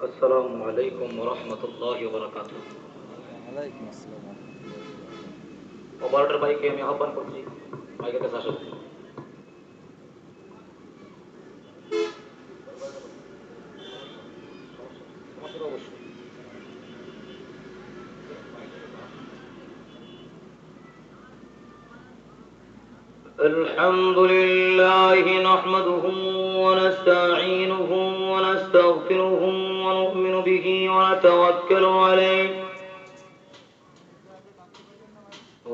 আসসালামু আলাইকুম ওয়া রাহমাতুল্লাহি ওয়া বারাকাতুহু। ওয়ালাইকুম আসসালাম ওয়া রাহমাতুল্লাহি ওয়া বারাকাতুহু। অপারেটর ভাইকে আমি আহ্বান করছি মাইকের কাছে আসুন। الحمد لله نحمده ونستعينه ونستغفره ونؤمن به ونتوكل عليه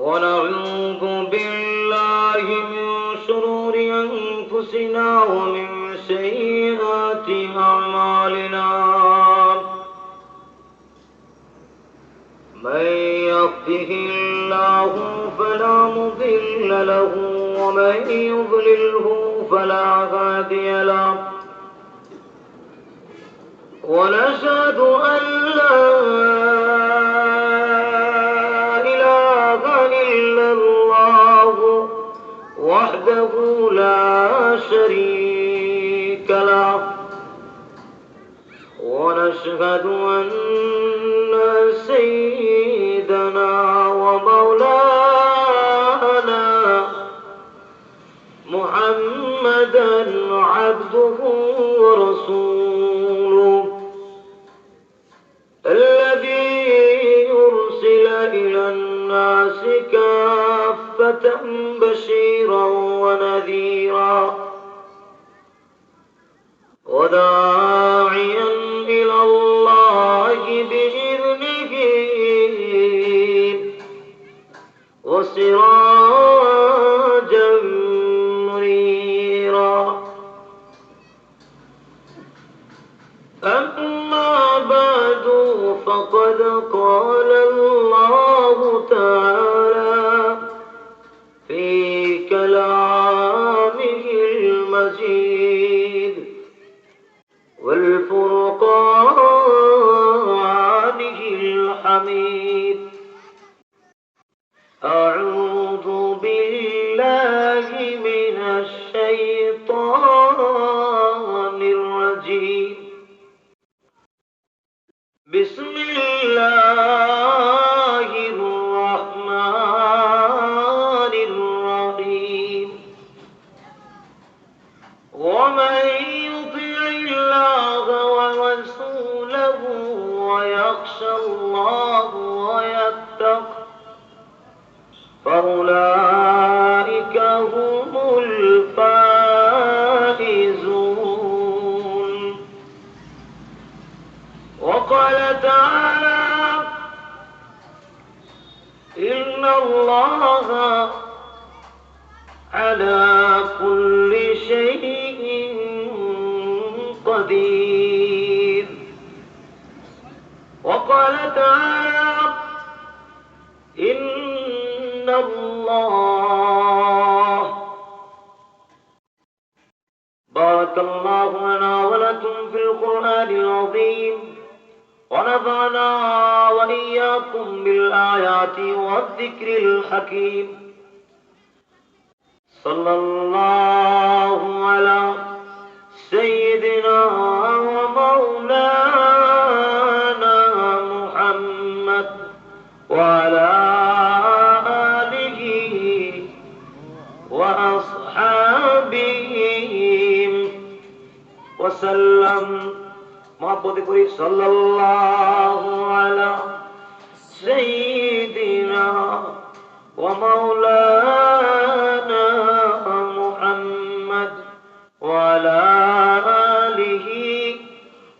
ونعوذ بالله من شرور أنفسنا ومن سيئات أعمالنا من يهده الله فلا مضل له ومن يضلله فلا هادي له ونشهد أن لا إله إلا الله وحده لا شريك له ونشهد أن سيدنا ومولانا محمدا عبده ورسوله الذي يرسل إلى الناس كافة بشيرا ونذيرا وداعيا إلى الله بإذنه وسراجا منيرا أما بعد فقد قال الله تعالى في كلامه المجيد والفرقانه الحميد أعوذ بالله من الشيطان الرجيم بسم الله الرحمن الرحيم ومن يطع الله ورسوله ويخشى الله ويتقه فأولئك هم الفائزون وقال تعالى إن الله على كل شيء قدير وقال تعالى إن الله بارك الله لنا ولكم في القرآن العظيم ونفعنا وإياكم بالآيات والذكر الحكيم صلى الله على سيدنا ومولانا محمد وعلى آله وأصحابه وسلم محبت করি সাল্লাল্লাহু আলা সাইয়্যিদিনা ওয়া মাওলানা মুহাম্মদ ওয়া আলা আলিহি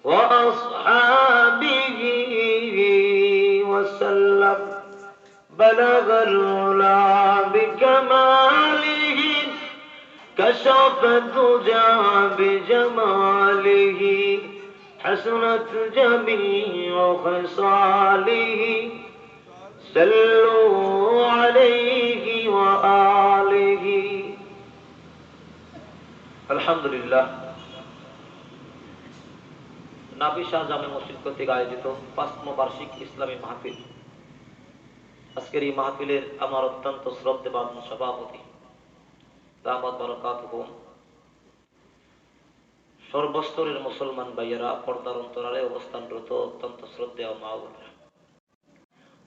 ওয়া আসহাবিহি ওয়া সাল্লাম বালাগাল উলা বিকামালিহি كشف الدجى بجماله حسنت جميع خصاله صلوا عليه وآله الحمد لله নাবি শাহ জামে মসজিদ কর্তৃক আয়োজিত ৫ম বার্ষিক ইসলামী মাহফিল। আজকের এই মাহফিলের আমার অত্যন্ত শ্রদ্ধেয় সভাপতি দামাত বারাকাতুহুম সর্বস্তরের মুসলমান ভাইয়েরা, পর্দার অন্তরালে অবস্থানরত অত্যন্ত শ্রদ্ধেয় মা ও বোনেরা,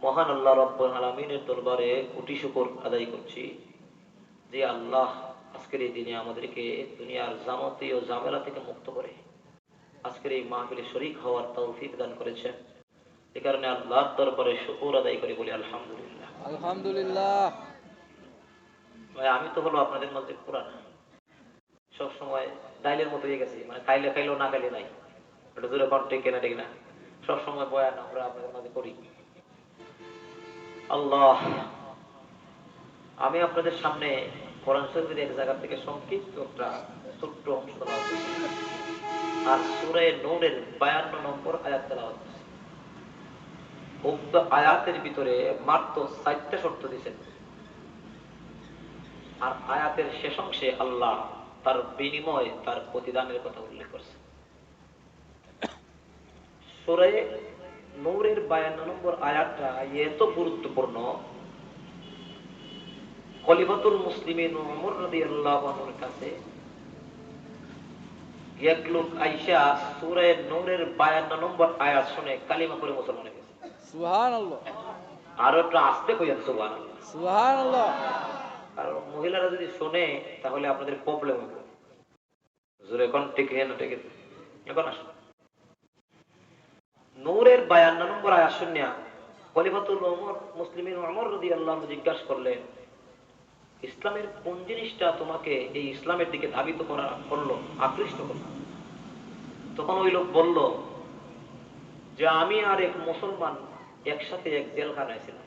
মহান আল্লাহ রাব্বুল আলামিনের দরবারে কোটি শুকর আদায় করছি যে আল্লাহ আজকের এই দিনে আমাদেরকে দুনিয়ার যাবতীয় ঝামেলা থেকে মুক্ত করে আজকের এই মাহফিলে শরীক হওয়ার তৌফিক দান করেছেন। এ কারণে আল্লাহর দরবারে শুকর আদায় করে বলি আলহামদুলিল্লাহ। আলহামদুলিল্লাহ। ভাই আমি তো হলো আপনাদের মধ্যে পুরান, সব সময় ডাইলের মতো হয়ে গেছি, মানে খাইলে খাইলেও না খাইলে নাই, ওটা দূরে কন্টেক কেনা ঠিক না, সব সময় বয়ান আমরা আপনাদের মাঝে করি। আল্লাহ, আমি আপনাদের সামনে কোরআন শরীফের এক জায়গা থেকে সংক্ষিপ্ত একটা ছোট্ট অংশ তেলাওয়াত করছি আর সূরা নূরের 52 নম্বর আয়াত তেলাওয়াত করছি। উক্ত আয়াতের ভিতরে মাত্র 4টা শর্ত দিয়েছেন আর আয়াতের শেষ অংশে আল্লাহ তার বিনিময় তার প্রতিদানের কথা উল্লেখ করছে। সূরা নূরের 52 নম্বর আয়াতটা এত গুরুত্বপূর্ণ, খলিফাতুল মুসলিমিন ওমর রাদিয়াল্লাহু আনহুর কাছে এক লোক আইসা সূরা নূরের 52 নম্বর আয়াত শুনে কালিমা পড়ে মুসলমান হয়ে গেছে। সুবহানাল্লাহ। আর একটু আস্তে কইেন সুবহানাল্লাহ। সুবহানাল্লাহ। কারণ মহিলারা যদি শুনে তাহলে আপনাদের প্রবলেম হবে। জোরে কোন ঠিক না ঠিক এখন আসুন, নূরের 52 নম্বর আয়াত শুনিয়া খলিফাতুল মুসলিমিন ওমর রাদিয়াল্লাহু আনহু জিজ্ঞাসা করলেন, ইসলামের কোন জিনিসটা তোমাকে এই ইসলামের দিকে ধাবিত করলো, আকৃষ্ট করলো? তখন ওই লোক বলল যে আমি আর এক মুসলমান একসাথে এক জেলখানায় ছিলাম।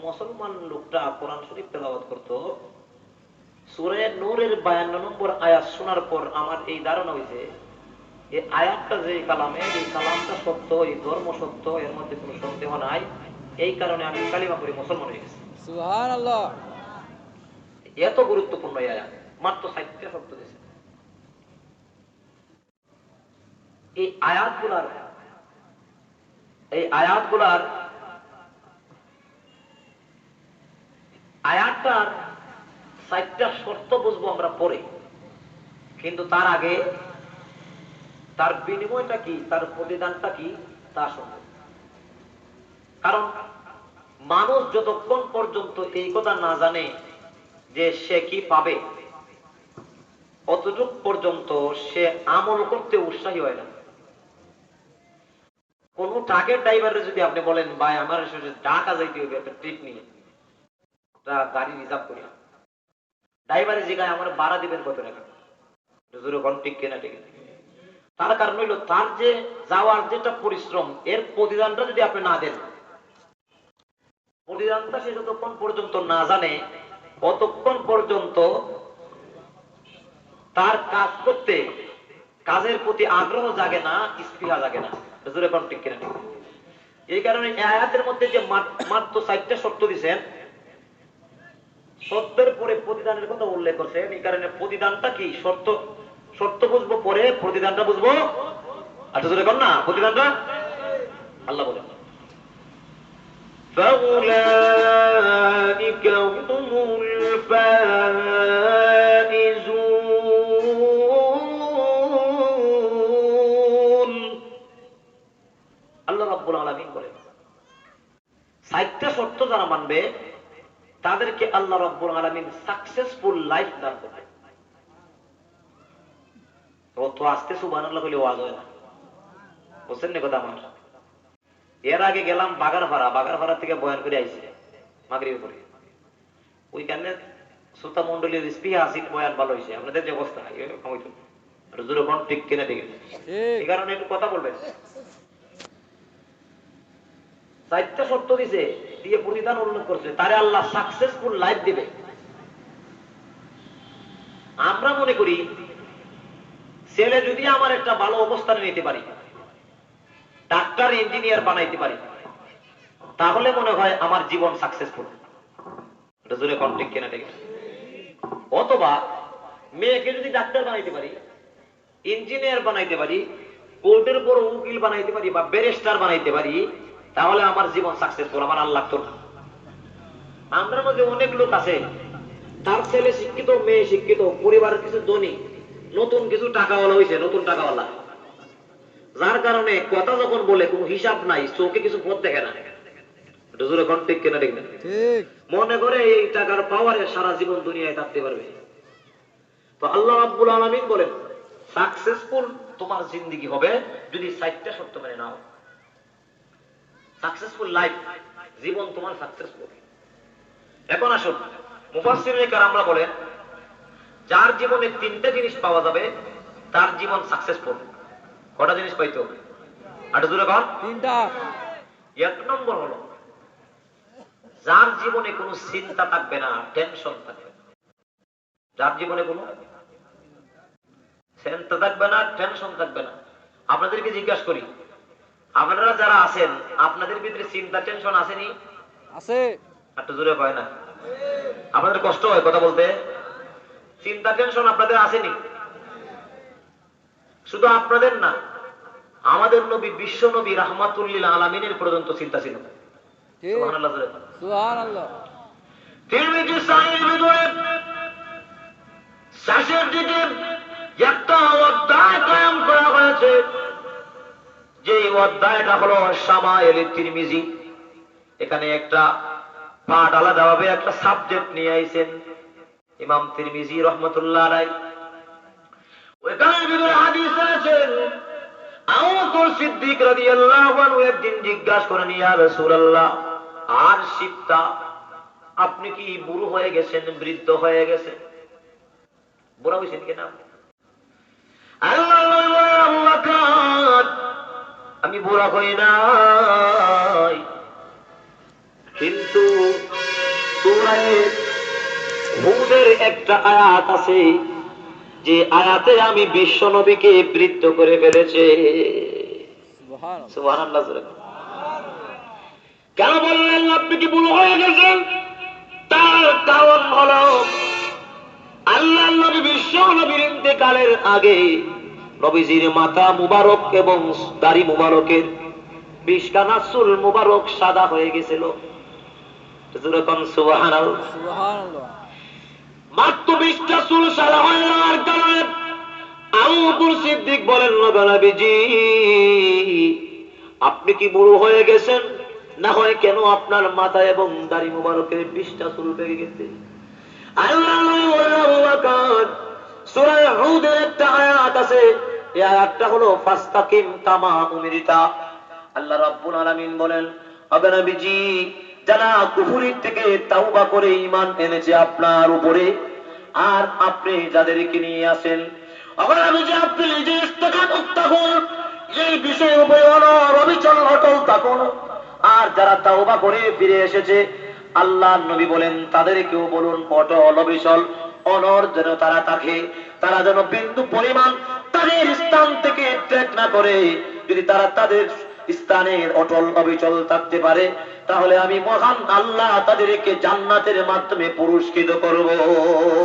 মুসলমান লোকটা কোরআন শরীফ তেলাওয়াত করতো, সূরা নূরের 52 নম্বর আয়াত শোনার পর আমার এই ধারণা হয়েছে এই আয়াতটা যে কালামের, এই কালামটা সত্য, এই ধর্ম সত্য, এর মধ্যে কোনো সন্দেহ নাই, এই কারণে আমি কালিমা পড়ে মুসলমান হয়ে গেছি। সুবহানাল্লাহ। এত গুরুত্বপূর্ণ এই আয়াত, মাত্র 4টা শব্দ দিয়েছে। এই আয়াতগুলার আয়াতটার 4টা শর্ত বুঝবো আমরা পরে, কিন্তু তার আগে তার বিনিময়টা কি, তার প্রতিদানটা কি তা শুনবো। কারণ মানুষ যতক্ষণ পর্যন্ত এই কথা না জানে যে সে কি পাবে, অতটুক পর্যন্ত সে আমল করতে উৎসাহী হয় না। কোন ট্রাকের ড্রাইভারের যদি আপনি বলেন ভাই আমার ঢাকা যাইতে হবে একটা ট্রিপ নিয়ে, গাড়ি রিজার্ভ করি, ড্রাইভারে জিগায় আমার ভাড়া দিবেন কত টাকা, ঠিক কেনা ঠিক। তার কারণ হইল তার যে যাওয়ার যেটা পরিশ্রম, এর প্রতিদানটা যদি আপনি না দেন, প্রতিদানটা সে যতক্ষণ পর্যন্ত না জানে ততক্ষণ পর্যন্ত তার কাজ করতে, কাজের প্রতি আগ্রহ জাগে না, স্পৃহা জাগে না। ঠিক কিনা ঠিক। এই কারণে আয়াতের মধ্যে যে মাত্র 4টা শর্ত দিচ্ছেন, শর্তের পরে প্রতিদানের কথা উল্লেখ করছেন। এই কারণে প্রতিদানটা কি, শর্ত বুঝবো পরে, প্রতিদানটা বুঝবো। আচ্ছা জোরে কর না প্রতিদানটা। আল্লাহ বলেন فَأُولَئِكَ هُمُ الْفَائِزُونَ। আল্লাহ রাব্বুল আলামিন বলেন 4টা শর্ত যারা মানবে তাদেরকে আল্লাহ রাব্বুল আলামিন সাকসেসফুল লাইফ দান করবে। তো আস্তে সুবহানাল্লাহ বলে ওয়াজ হয় না, বুঝছেন না কথা আমার? এর আগে গেলাম বাগারপাড়া থেকে বয়ান করে আইছি মাগরিবের পরে, ওইখানে শ্রোতা মন্ডলীর স্পিহা আসিল, বয়ান ভালো হয়েছে। আপনাদের যে অবস্থা ঠিক কিনা ঠিক, এই কারণে একটু কথা বলবেন। 4টা শর্ত দিছে, দিয়ে প্রতিদান উল্লেখ করছে, তারে আল্লাহ সাকসেসফুল লাইফ দিবে। আমরা মনে করি ছেলে যদি আমার একটা ভালো অবস্থানে নিতে পারি, ডাক্তার ইঞ্জিনিয়ার বানাইতে পারি, তাহলে মনে হয় আমার জীবন সাকসেসফুল। ঠিক কিনা ঠিক। অথবা মেয়েকে যদি ডাক্তার বানাইতে পারি, ইঞ্জিনিয়ার বানাইতে পারি, কোর্টের বড় উকিল বানাইতে পারি বা ব্যারিস্টার বানাইতে পারি, তাহলে আমার জীবন সাকসেসফুল, আমার আল্লাহ তো না। আমরা মধ্যে অনেক লোক আছে তার ছেলে শিক্ষিত, মেয়ে শিক্ষিত, পরিবারের কিছু ধনী, নতুন কিছু টাকাওয়ালা হয়েছে, নতুন টাকাওয়ালা, যার কারণে কথা যখন বলে কোনো হিসাব নাই, চোখে কিছু পথ দেখে না। একটু জোরে কোন ঠিক কিনা ঠিক না? ঠিক। মনে করে এই টাকার পাওয়ারে সারা জীবন দুনিয়ায় থাকতে পারবে। তো আল্লাহ রাব্বুল আলামিন বলেন সাকসেসফুল তোমার জিন্দেগি হবে যদি 4টা শর্ত মেনে নাও। সাকসেসফুল লাইফ, জীবন তোমার সাকসেসফুল। এখন আসুন মুফাসসিরিনে কেরামরা বলেন যার জীবনে 3টা জিনিস পাওয়া যাবে তার জীবন সাকসেসফুল। কটা জিনিস পাইতো? আটা জোরে কর। 3টা। 1 নম্বর হলো যার জীবনে কোনো চিন্তা থাকবে না, টেনশন থাকবে না। যার জীবনে কোনো চিন্তা থাকবে না, টেনশন থাকবে না। আপনাদেরকে জিজ্ঞাসা করি, আপনারা যারা আছেন আপনাদের ভিতরে চিন্তা টেনশন আসেনি? আছে। একটু জোরে কয় না। আপনাদের কষ্ট হয় কথা বলতে? চিন্তা টেনশন আপনাদের আসেনি? শুধু আপনাদের না, আমাদের নবী বিশ্ব নবী রাহমাতুল লিল আলামিনের পর্যন্ত চিন্তা ছিল। ঠিক। সুবহানাল্লাহ জোরে। সুবহানাল্লাহ। তিরমিজি সাহিহ ভিতরে শেষের দিকে একটা অধ্যায় কায়েম করা হয়েছে, যে অধ্যায়টা হলো শামায়েল তিরমিজি। এখানে একটা পাঠ আলাদাভাবে একটা সাবজেক্ট নিয়ে আইছেন ইমাম তিরমিজি রাহমাতুল্লাহ আলাইহি। ওইখানের ভিতরে হাদিস আছে, আবু বকর সিদ্দিক রাদিয়াল্লাহু আনহু একদিন জিজ্ঞাসা করেন, ইয়া রাসূলুল্লাহ, আর শিবতা, আপনি কি বুড়ো হয়ে গেছেন, বৃদ্ধ হয়ে গেছেন? বুড়া হয়েছেন কিনা? আমি বুড়া হই নাই, কিন্তু সূরা হুদের একটা আয়াত আছে, যে আয়াতে আমি বিশ্ব নবীকে বৃদ্ধ করে ফেলেছে। সুবহানাল্লাহ। কেন বললেন আপনি কি বুড়ো হয়ে গেছেন? তার কারণ হলো আল্লাহ নবী বিশ্ব নবীর ইন্তেকালের আগে নবীজির মাথা মুবারক এবং দাড়ি মুবারকের 20 খানা চুল মুবারক সাদা হয়ে গেছিল। যেরকম সুবহানাল্লাহ। সুবহানাল্লাহ। মাত্র 20টা চুল সাদা হয়ে যাওয়ার কারণে আবু বকর সিদ্দিক বলেন, নবী, আপনি কি বুড়ো হয়ে গেছেন? না হয় কেন আপনার মাথা এবং দাড়ি মুবারকের 20টা চুল পেকে গেছে? আল্লাহ নবী বলেন, আবু বকর, সূরা হুদের একটা আয়াত আছে, এই আয়াতটা হলো ফাস্তাকিম কামা উমিরতা। আল্লাহ রাব্বুল আলামিন বলেন, আবে নবীজি, যারা কুফরির থেকে তাওবা করে ঈমান এনেছে আপনার উপরে, আর আপনি যাদেরকে নিয়ে আসেন, আবার আমি যে আপনি নিজে ইস্তেকামত থাকুন, এই বিষয়ের উপরে অবিচল অটল থাকুন। আর যারা তাওবা করে ফিরে এসেছে, আল্লাহর নবী বলেন তাদেরকেও বলুন অটল অবিচল অনর যেন তারা থাকে, তারা যেন বিন্দু পরিমাণ তাদের স্থান থেকে ত্যাগ না করে। যদি তারা তাদের স্থানে অটল অবিচল থাকতে পারে, তাহলে আমি মহান আল্লাহ তাদেরকে জান্নাতের মাধ্যমে পুরস্কৃত করব।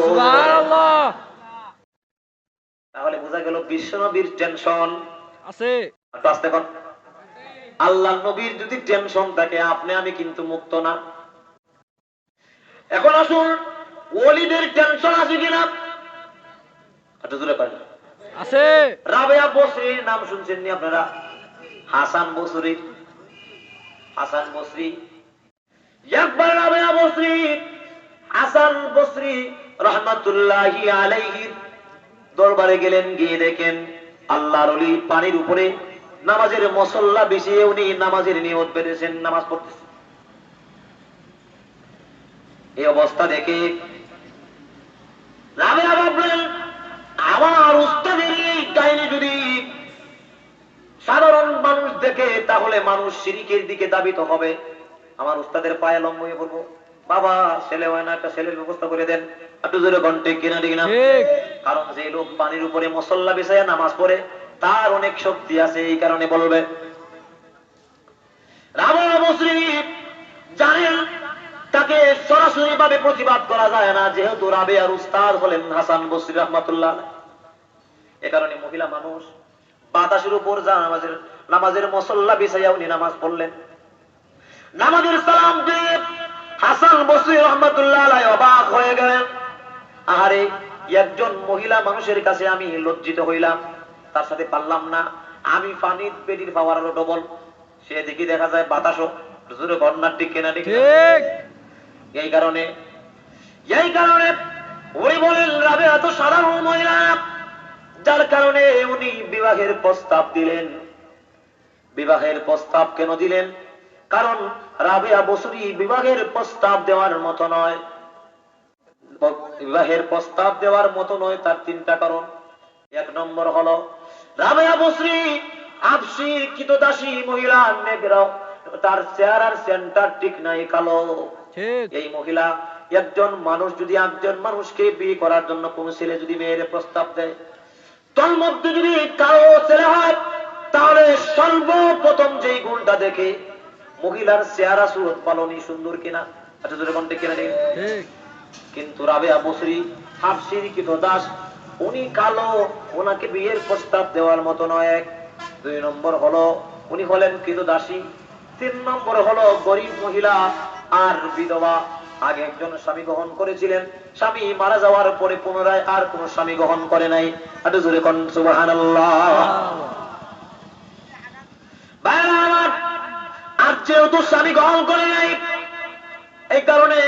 সুবহানাল্লাহ। তাহলে বোঝা গেল বিশ্ব নবীর টেনশন আছে। আস্তে কর। আল্লাহ নবীর যদি টেনশন থাকে, আপনি আমি কিন্তু মুক্ত না। এখন আসুন ওলিদের টেনশন আছে কিনা? একটু জোরে করেন। আছে। রাবেয়া বসরির নাম শুনছেন নি আপনারা? হাসান বসরি, হাসান বসরি। একবার রাবেয়া বসরি হাসান বসরি রাহমাতুল্লাহি আলাইহি দরবারে গেলেন, গিয়ে দেখেন আল্লাহর ওলি পানির উপরে নামাজের মুসল্লা বিছিয়ে উনি নামাজের নিয়ত বেঁধেছেন, নামাজ পড়তেছেন। এই অবস্থা দেখে রাবেয়া ভাবলেন, আমার উস্তাদের এই কাহিনী যদি সাধারণ মানুষ দেখে, তাহলে মানুষ শিরকের দিকে ধাবিত হবে, আমার উস্তাদের পায়ে লম্ব হয়ে পড়বো। বাবা, ছেলে হয় না, একটা ছেলের ব্যবস্থা করে দেন। একটু জোরে ঘন্টে কিনা ঠিক না? কারণ যে লোক পানির উপরে মুসল্লা বিছায়া নামাজ পড়ে, তার অনেক শক্তি আছে, এই কারণে বলবে। রাবেয়া বসরি জানেন তাকে সরাসরি ভাবে প্রতিবাদ করা যায় না, যেহেতু রাবেয়ার উস্তাদ হলেন হাসান বসরি রাহমাতুল্লাহ। এ কারণে মহিলা মানুষ বাতাসের উপর যা নামাজের মুসল্লা বিছাইয়া উনি নামাজ পড়লেন। নামাজের সালাম দিয়ে হাসান বসরি রাহমাতুল্লাহ আলাইহি অবাক হয়ে গেলেন। আরে একজন মহিলা মানুষের কাছে আমি লজ্জিত হইলাম, তার সাথে পারলাম না। আমি পানির পেটির পাওয়ার আরো ডবল, সে দেখি দেখা যায় বাতাসও জোরে গন্নার দিক কেনা ঠিক। এই কারণে উনি বলেন রাবেয়া তো সাধারণ মহিলা, যার কারণে উনি বিবাহের প্রস্তাব দিলেন। বিবাহের প্রস্তাব কেন দিলেন? কারণ রাবেয়া বসরি বিবাহের প্রস্তাব দেওয়ার মতো নয়। বিবাহের প্রস্তাব দেওয়ার মতো নয় তার তিনটা কারণ। এক নম্বর হলো রাবেয়া বসরি আবসি কৃতদাসী মহিলা, নেগ্রা, তার চেহারার সেন্টার ঠিক নাই, কালো। এই মহিলা, একজন মানুষ যদি একজন মানুষকে বিয়ে করার জন্য কোন ছেলে যদি মেয়ের প্রস্তাব দেয়, তার মধ্যে যদি কালো ছেলে হয়, তাহলে সর্বপ্রথম যেই গুণটা দেখে মহিলার চেহারা সুরত পালনী সুন্দর কিনা। আচ্ছা ধরে কোনটা কিনা ঠিক। কিন্তু রাবেয়া বসরি হাফসির কৃতদাস, উনি কালো, ওনাকে বিয়ের প্রস্তাব দেওয়ার মতো নয়। এক। দুই নম্বর হলো উনি হলেন কৃতদাসী। তিন নম্বর হলো গরিব মহিলা আর বিধবা। আগে একজন স্বামী গ্রহণ করেছিলেন, স্বামী মারা যাওয়ার পরে পুনরায় আর কোন স্বামী গ্রহণ করে নাই। একটু জোরে কোন সুবহানাল্লাহ। আর যেহেতু স্বামী গ্রহণ করে নাই, এই কারণে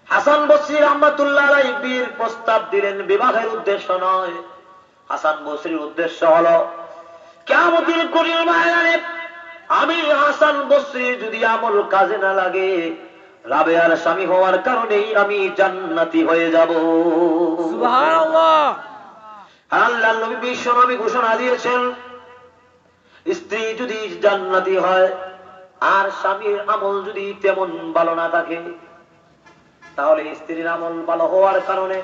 হাসান বসরি রাহমাতুল্লাহ আলাইহি বিয়ের প্রস্তাব দিলেন, বিবাহের উদ্দেশ্য নয়। হাসান বসরির উদ্দেশ্য হলো কিয়ামতের কঠিন ময়দানে আমি হাসান বসরি যদি আমল কাজে না লাগে, রাবেয়ার স্বামী হওয়ার কারণেই আমি জান্নাতি হয়ে যাব। সুবহানাল্লাহ। আল্লাহর নবী বিশ্ব নবী ঘোষণা দিয়েছেন, স্ত্রী যদি জান্নাতি হয় আর স্বামীর আমল যদি তেমন ভালো না থাকে, তাহলে স্ত্রীর আমল ভালো হওয়ার কারণে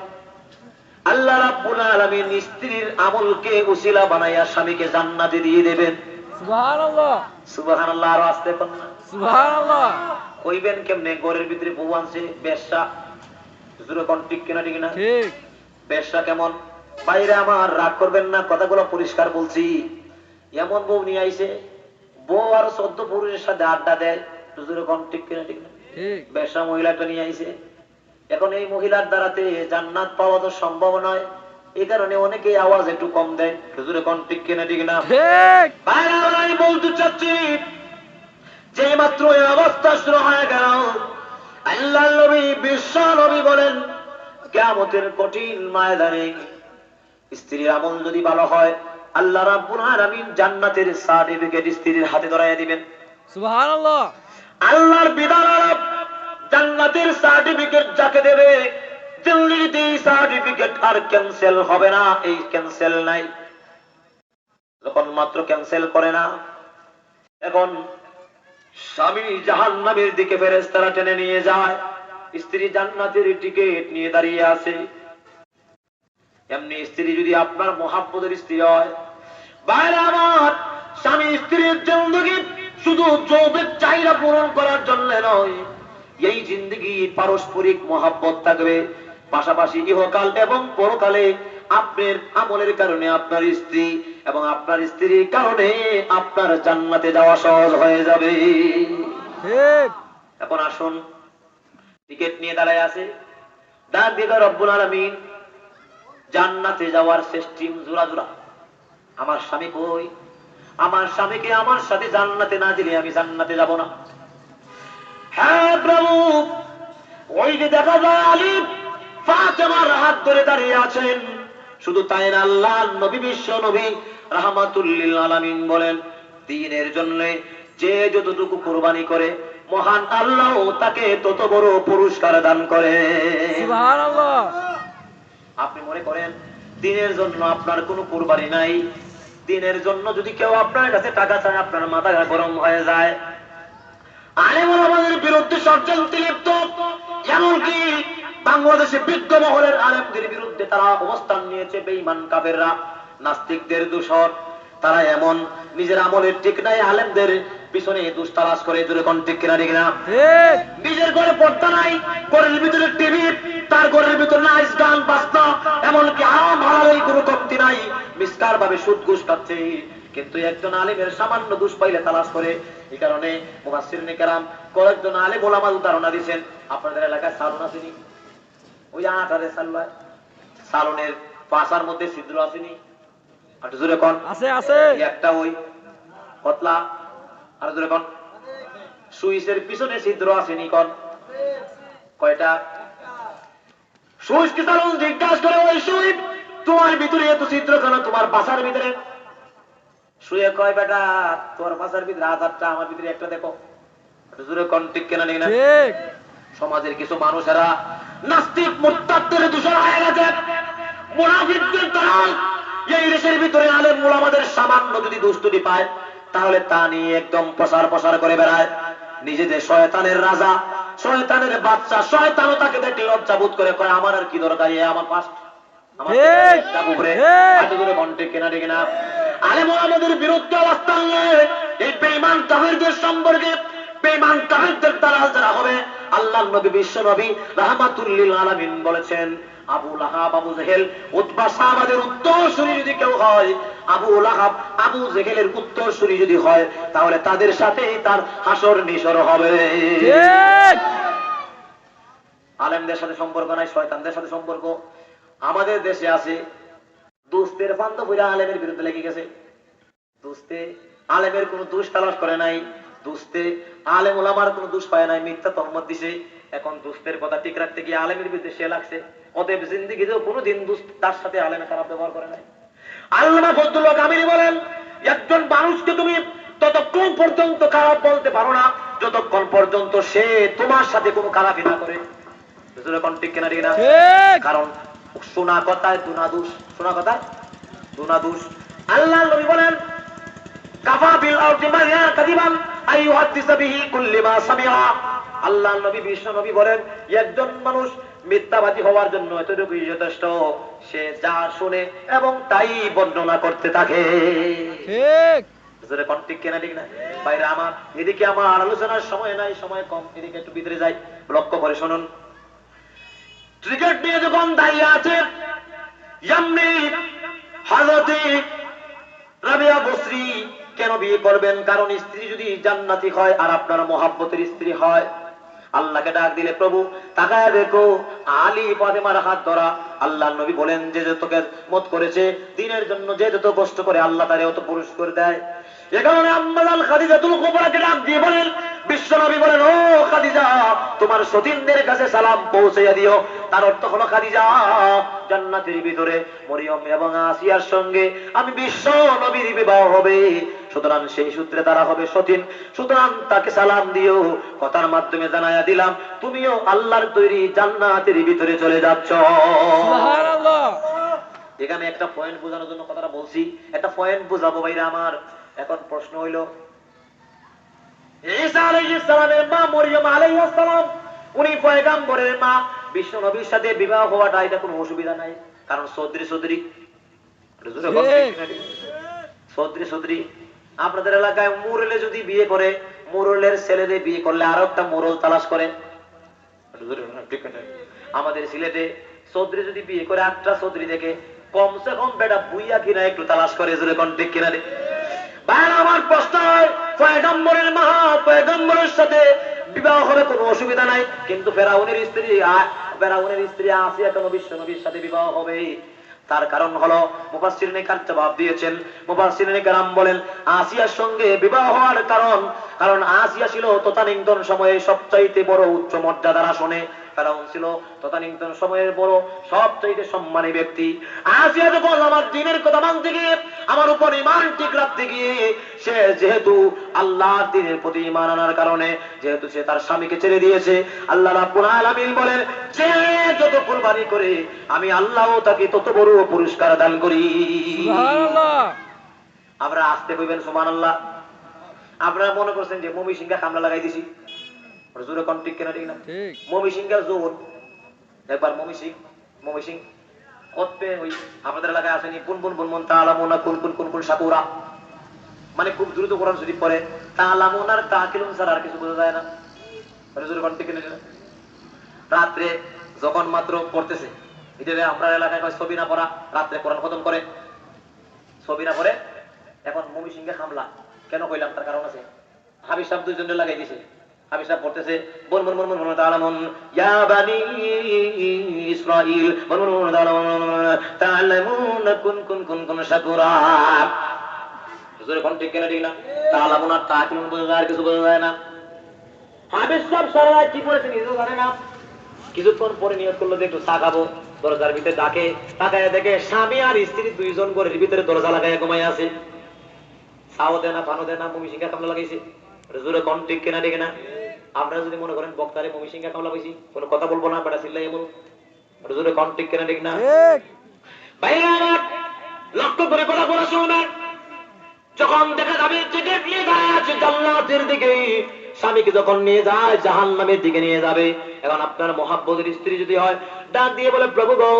আল্লাহ রাব্বুল আলামিন স্ত্রীর আমলকে উসিলা বানাইয়া স্বামীকে জান্নাতে দিয়ে দেবেন। সুবহানাল্লাহ। সুবহানাল্লাহ। আর আসতে পারেন না সুবহানাল্লাহ। কইবেন কেমনে? ঘরের ভিতরে বউ আনছে বেশ্যা, জোরে কোন ঠিক কিনা ঠিক না? ঠিক। বেশ্যা কেমন? বাইরে আমার রাগ করবেন না, কথাগুলো পরিষ্কার বলছি। এমন বউ নিয়ে আইছে, বউ আর 14 পুরুষের সাথে আড্ডা দেয়, জোরে কোন ঠিক কিনা ঠিক না? ঠিক। বেশ্যা মহিলাটা নিয়ে আইছে। এখন এই মহিলার দ্বারাতে জান্নাত পাওয়া তো সম্ভব নয়, এই কারণে অনেকে আওয়াজ একটু কম দেয়, জোরে কোন ঠিক কিনা ঠিক না? ঠিক। বাইরে আমি বলতে চাচ্ছি, যে মাত্র এই অবস্থা শুরু হয়ে গেল, আল্লাহর নবী বিশ্ব নবী বলেন কিয়ামতের কঠিন ময়দানে স্ত্রীর আমল যদি ভালো হয়, আল্লাহ রাব্বুল আলামিন জান্নাতের সার্টিফিকেট স্ত্রীর হাতে ধরাইয়া দিবেন। সুবহানাল্লাহ। আল্লাহর বিধান হলো জান্নাতের সার্টিফিকেট যাকে দেবে, দিল্লিতে সার্টিফিকেট আর ক্যান্সেল হবে না। এই ক্যান্সেল নাই। যখন মাত্র ক্যান্সেল করে না, এখন স্বামী জাহান্নামের দিকে ফেরেশতারা টেনে নিয়ে যায়, স্ত্রী জান্নাতের টিকিট নিয়ে দাঁড়িয়ে আছে। এমনি স্ত্রী যদি আপনার মুহাব্বতের স্ত্রী হয়, বাইরে আমার স্বামী স্ত্রীর জিন্দেগি শুধু যৌবের চাহিদা পূরণ করার জন্য নয়, এই জিন্দেগি পারস্পরিক মুহাব্বত থাকবে, পাশাপাশি ইহকাল এবং পরকালে আপনার আমলের কারণে আপনার স্ত্রী এবং আপনার স্ত্রীর কারণে আপনার জান্নাতে যাওয়া সহজ হয়ে যাবে। ঠিক। এখন আসুন, টিকিট নিয়ে দাঁড়ায় আছে, ডাক দিয়ে রব্বুল আলামিন জান্নাতে যাওয়ার সিস্টেম জোড়া জোড়া। আমার স্বামী কই? আমার স্বামীকে আমার সাথে জান্নাতে না দিলে আমি জান্নাতে যাব না। হ্যাঁ প্রভু, ওই যে দেখা যায় আলী ফাতেমার হাত ধরে দাঁড়িয়ে আছেন। শুধু তাই না, আল্লাহর নবী বিশ্ব নবী রাহমাতুল লিল আলামিন বলেন, দ্বীনের জন্য যে যতটুকু কুরবানি করে মহান আল্লাহ তাকে তত বড় পুরস্কার দান করে। সুবহানাল্লাহ। আপনি মনে করেন দ্বীনের জন্য আপনার কোনো কুরবানি নাই, দ্বীনের জন্য যদি কেউ আপনার কাছে টাকা চায় আপনার মাথা গরম হয়ে যায়। আলেম ওলামাদের বিরুদ্ধে ষড়যন্ত্রে লিপ্ত, এমনকি বাংলাদেশে বিজ্ঞ মহলের আলেমদের বিরুদ্ধে তারা অবস্থান নিয়েছে বেঈমান কাফেররা, নাস্তিকদের দূষর। তারা এমন নিজের আমলের ঠিক নাই, আলেমদের পিছনে দোষ তালাশ করে। জোরে কোন ঠিক কিনা ঠিক না? নিজের ঘরে পর্দা নাই, ঘরের ভিতরে টিভি, তার ঘরের ভিতরে নাচ গান বাজনা, এমনকি আরাম হালালের কোনো কমতি নাই, মিসকার ভাবে সুদ ঘুষ খাচ্ছে। কিন্তু একজন আলেমের সামান্য দোষ পাইলে তালাশ করে। এই কারণে মুফাসসিরিনে কেরাম কয়েকজন আলেম ওলামা উদাহরণ দিয়েছেন। আপনাদের এলাকায় সালুন আসেনি? ওই আটারে সাল্লায় সালনের পাশার মধ্যে ছিদ্র আসেনি? একটু জোরে কোন। আছে আছে। একটা ওই পতলা, আর জোরে কোন। সুইচের পিছনে ছিদ্র আসেনি কোন? কয়টা? সুইচ কি সালন জিজ্ঞাসা করে, ওই সুইচ তোমার ভিতরে এত ছিদ্র কেন? তোমার বাসার ভিতরে? শুয়ে কয়, বেটা তোর বাসার ভিতরে 1000টা, আমার ভিতরে একটা দেখো। একটু জোরে কোন, ঠিক কেনা নেই না? ঠিক। সমাজের কিছু মানুষেরা নাস্তিক মুরতাদদের দূষণ হয়ে গেছে, মুনাফিকদের দল। এই দেশের ভিতরে আলেম ওলামাদের সামান্য যদি দুষ্টুটি পায় তাহলে তা নিয়ে একদম প্রসার প্রসার করে বেড়ায়। নিজে যে শয়তানের রাজা, শয়তানের বাচ্চা, শয়তানও তাকে দেখে লজ্জা বোধ করে, কয় আমার আর কি দরকার, এ আমার পাশ আমার ঠিক, একটা উপরে ঠিক। এত দূরে ঘন্টে কেনা ঠিক না। আলেম ওলামাদের বিরুদ্ধে অবস্থান নিয়ে এই বেঈমান কাফেরদের সম্পর্কে, বেঈমান কাফেরদের দালাল যারা হবে, আল্লাহর নবী বিশ্ব নবী রাহমাতুল লিল আলামিন বলেছেন, আবু লাহাব, আবু জেহেল, উতবা সাহাবাদের উত্তরসূরি যদি কেউ হয়, আবু লাহাব, আবু জেহেলের উত্তরসূরি যদি হয়, তাহলে তাদের সাথেই তার হাসর নিশর হবে। ঠিক। আলেমদের সাথে সম্পর্ক নাই, শয়তানদের সাথে সম্পর্ক। আমাদের দেশে আছে দুস্তের ফান্দ পুরা আলেমের বিরুদ্ধে লেগে গেছে। দুস্তে আলেমের কোন দোষ তালাশ করে নাই, দুস্তে আলেম ওলামার কোন দোষ পায় নাই, মিথ্যা তহমত দিছে। এখন দুস্তের কথা ঠিক রাখতে গিয়ে আলেমের বিরুদ্ধে সে লাগছে। অতএব জিন্দিগিতেও কোনোদিন দুস্ত তার সাথে আলেমে খারাপ ব্যবহার করে নাই। আল্লামা ফজলুল হক আমিনী বলেন, একজন মানুষকে তুমি ততক্ষণ পর্যন্ত খারাপ বলতে পারো না যতক্ষণ পর্যন্ত সে তোমার সাথে কোনো খারাপই না করে। ঠিক কিনা ঠিক না? কারণ শোনা কথায় দুনা দোষ, শোনা কথায় দুনা দোষ। আল্লাহ নবী বলেন, কাফা বিল আরদি মারিয়া কাদিবান আইয়ুহাদ্দিসু বিহি কুল্লি মা সামিআ। আল্লাহ নবী বিশ্ব নবী বলেন, একজন মানুষ মিথ্যাবাদী হওয়ার জন্য এতটুকুই যথেষ্ট, সে যা শুনে এবং তাই বর্ণনা করতে থাকে। ঠিক। ঠিক কিনা ঠিক না? বাইরে আমার এদিকে আমার আলোচনার সময় নাই, সময় কম, এদিকে একটু ভিতরে যাই, লক্ষ্য করে শুনুন। ক্রিকেট নিয়ে যখন দাঁড়িয়ে আছে এমনি হযরতে রাবিয়া বসরি কেন বিয়ে করবেন? কারণ স্ত্রী যদি জান্নাতি হয় আর আপনার মহাব্বতের স্ত্রী হয়, আল্লাহকে ডাক দিলে, প্রভু তাকায় দেখো আলী ফাতেমার হাত ধরা। আল্লাহ নবী বলেন, যে যত মত করেছে দিনের জন্য, যে যত কষ্ট করে, আল্লাহ তারে অত পুরস্কার দেয়। এ কারণে আম্মা জান খাদিজাতুল কুবরাকে ডাক দিয়ে বলেন, বিশ্ব নবী বলেন, ও খাদিজা, তোমার সতীনদের কাছে সালাম পৌঁছাইয়া দিও। তার অর্থ হলো, খাদিজা জান্নাতের ভিতরে মরিয়ম এবং আসিয়ার সঙ্গে আমি বিশ্ব নবীর বিবাহ হবে, সুতরাং সেই সূত্রে তারা হবে সতীন, সুতরাং তাকে সালাম দিও। কথার মাধ্যমে জানায়া দিলাম, তুমিও আল্লাহর তৈরি জান্নাতের ভিতরে চলে যাচ্ছ। সুবহানাল্লাহ। এখানে একটা পয়েন্ট বোঝানোর জন্য কথাটা বলছি, একটা পয়েন্ট বোঝাবো ভাইরা আমার। এখন প্রশ্ন হইল, ঈসা আলাইহিস সালামের মা মরিয়ম আলাইহিস সালাম, উনি পয়গম্বরের মা, বিশ্ব নবীর সাথে বিবাহ হওয়াটা এটা কোনো অসুবিধা নাই। কারণ সদরি সদরি সদরি সদরি আপনাদের এলাকায় মুরলে যদি বিয়ে করে, মুরলের ছেলেদের বিয়ে করলে আরো একটা মুরল তালাশ করে। আমাদের সিলেটে সদরি যদি বিয়ে করে, একটা সদরি দেখে কমসে কম বেটা বুইয়া কিনা একটু তালাশ করে। জোরে কোন ঠিক কিনা? ভাই আমার প্রশ্ন হয়, পয়গম্বরের মা, পয়গম্বরের সাথে বিবাহ হবে কোনো অসুবিধা নাই, কিন্তু ফেরাউনের স্ত্রী আসিয়া কেন বিশ্ব নবীর সাথে বিবাহ হবে? তার কারণ হলো, মুফাসসিরিনে কেরাম জবাব দিয়েছেন। মুফাসসিরিনে কেরাম বলেন, আসিয়ার সঙ্গে বিবাহ হওয়ার কারণ আসিয়া ছিল তদানীন্তন সময়ে সবচাইতে বড় উচ্চ মর্যাদার আসনে, ফেরাউন ছিল তদানীন্তন সময়ের বড় সবচাইতে সম্মানী ব্যক্তি। আসিয়া যখন আমার দ্বীনের কথা মানতে গিয়ে, আমার উপর ঈমান ঠিক রাখতে গিয়ে, সে যেহেতু আল্লাহর দ্বীনের প্রতি ঈমান আনার কারণে, যেহেতু সে তার স্বামীকে ছেড়ে দিয়েছে, আল্লাহ রাব্বুল আলামিন বলেন, যে যত কুরবানি করে আমি আল্লাহ তাকে তত বড় পুরস্কার দান করি। সুবহানাল্লাহ। আমরা আসতে কইবেন সুবহানাল্লাহ। আপনারা মনে করছেন যে মমি সিংহা কামলা লাগাই দিছি, জোরে কোন ঠিক কিনা ঠিক না? ঠিক। মমি সিংহার জোর একবার মমি সিং কতবে ওই আমাদের এলাকায় আসেনি, কোন কোন বলমন তাআলামুনা কোন কোন কোন কোন সাকুরা, মানে খুব দ্রুত কোরআন শরীফ পড়ে, তাআলামুন আর তাকিলুন ছাড়া আর কিছু বোঝা যায় না। জোরে কোন ঠিক কিনা? রাত্রে যখন মাত্র পড়তেছে, এটা আমরা এলাকায় কয় সবিনা পড়া, রাত্রে কোরআন খতম করে, সবিনা পড়ে। এখন মমি সিংহে হামলা কেন কইলাম, তার কারণ আছে। হাবিব সাহেব দুইজনে লাগাই দিছে, হাবিব সাহেব পড়তেছে বল বল বল বল তাআলামুন ইয়া বানি ইসরাঈল বল বল বল তাআলামুন কুন কুন কুন কুন শাকুরা হুজুর কোন ঠিক কিনা ঠিক না তাআলামুন আর তাকিলুন বোঝা আর কিছু বোঝা যায় না হাবিব সাহেব সারা রাত কি পড়েছে নিজেও জানে না কিছুক্ষণ পরে নিয়ত করলো যে একটু চা খাবো দরজার ভিতরে ডাকে তাকায় দেখে স্বামী আর স্ত্রী দুইজন ঘরের ভিতরে দরজা লাগায় ঘুমাই আছে চাও দেয় না পানো দেয় না মমি সিংহা কামলা লাগাইছে জোরে কোন ঠিক কিনা ঠিক না আপনারা যদি মনে করেন বক্তারে মমি সিংহা কামলা পাইছি কোনো কথা বলবো না বেটা চিল্লাই এমন জোরে কোন ঠিক কিনা ঠিক না ঠিক ভাইরা লক্ষ্য করে কথা বলা শুনবেন যখন দেখা যাবে টিকিট নিয়ে যাচ্ছে জান্নাতের দিকে স্বামীকে যখন নিয়ে যায় জাহান্নামের দিকে নিয়ে যাবে এখন আপনার মহাব্বতের স্ত্রী যদি হয় ডাক দিয়ে বলে প্রভু গো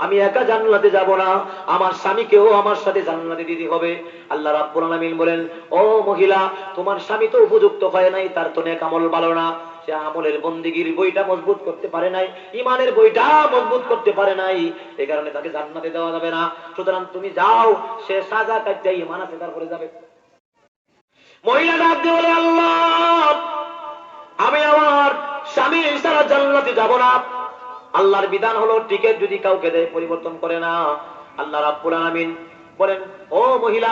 আমি একা জান্নাতে যাব না আমার স্বামীকেও আমার সাথে জান্নাতে দিতে হবে আল্লাহ রাব্বুল আলামিন বলেন ও মহিলা তোমার স্বামী তো উপযুক্ত হয় নাই তার তো নেক আমল ভালো না সে আমলের বন্দিগির বইটা মজবুত করতে পারে নাই ইমানের বইটা মজবুত করতে পারে নাই এই কারণে তাকে জান্নাতে দেওয়া যাবে না সুতরাং তুমি যাও সে সাজা কাটতে ইমান আছে তারপরে যাবে মহিলা ডাক দিয়ে বলে আল্লাহ আমি আমার স্বামী ছাড়া জান্নাতে যাব না আল্লাহর বিধান হলো টিকিট যদি কাউকে দেয় পরিবর্তন করে না আল্লাহ রাব্বুল আলামিন বলেন ও মহিলা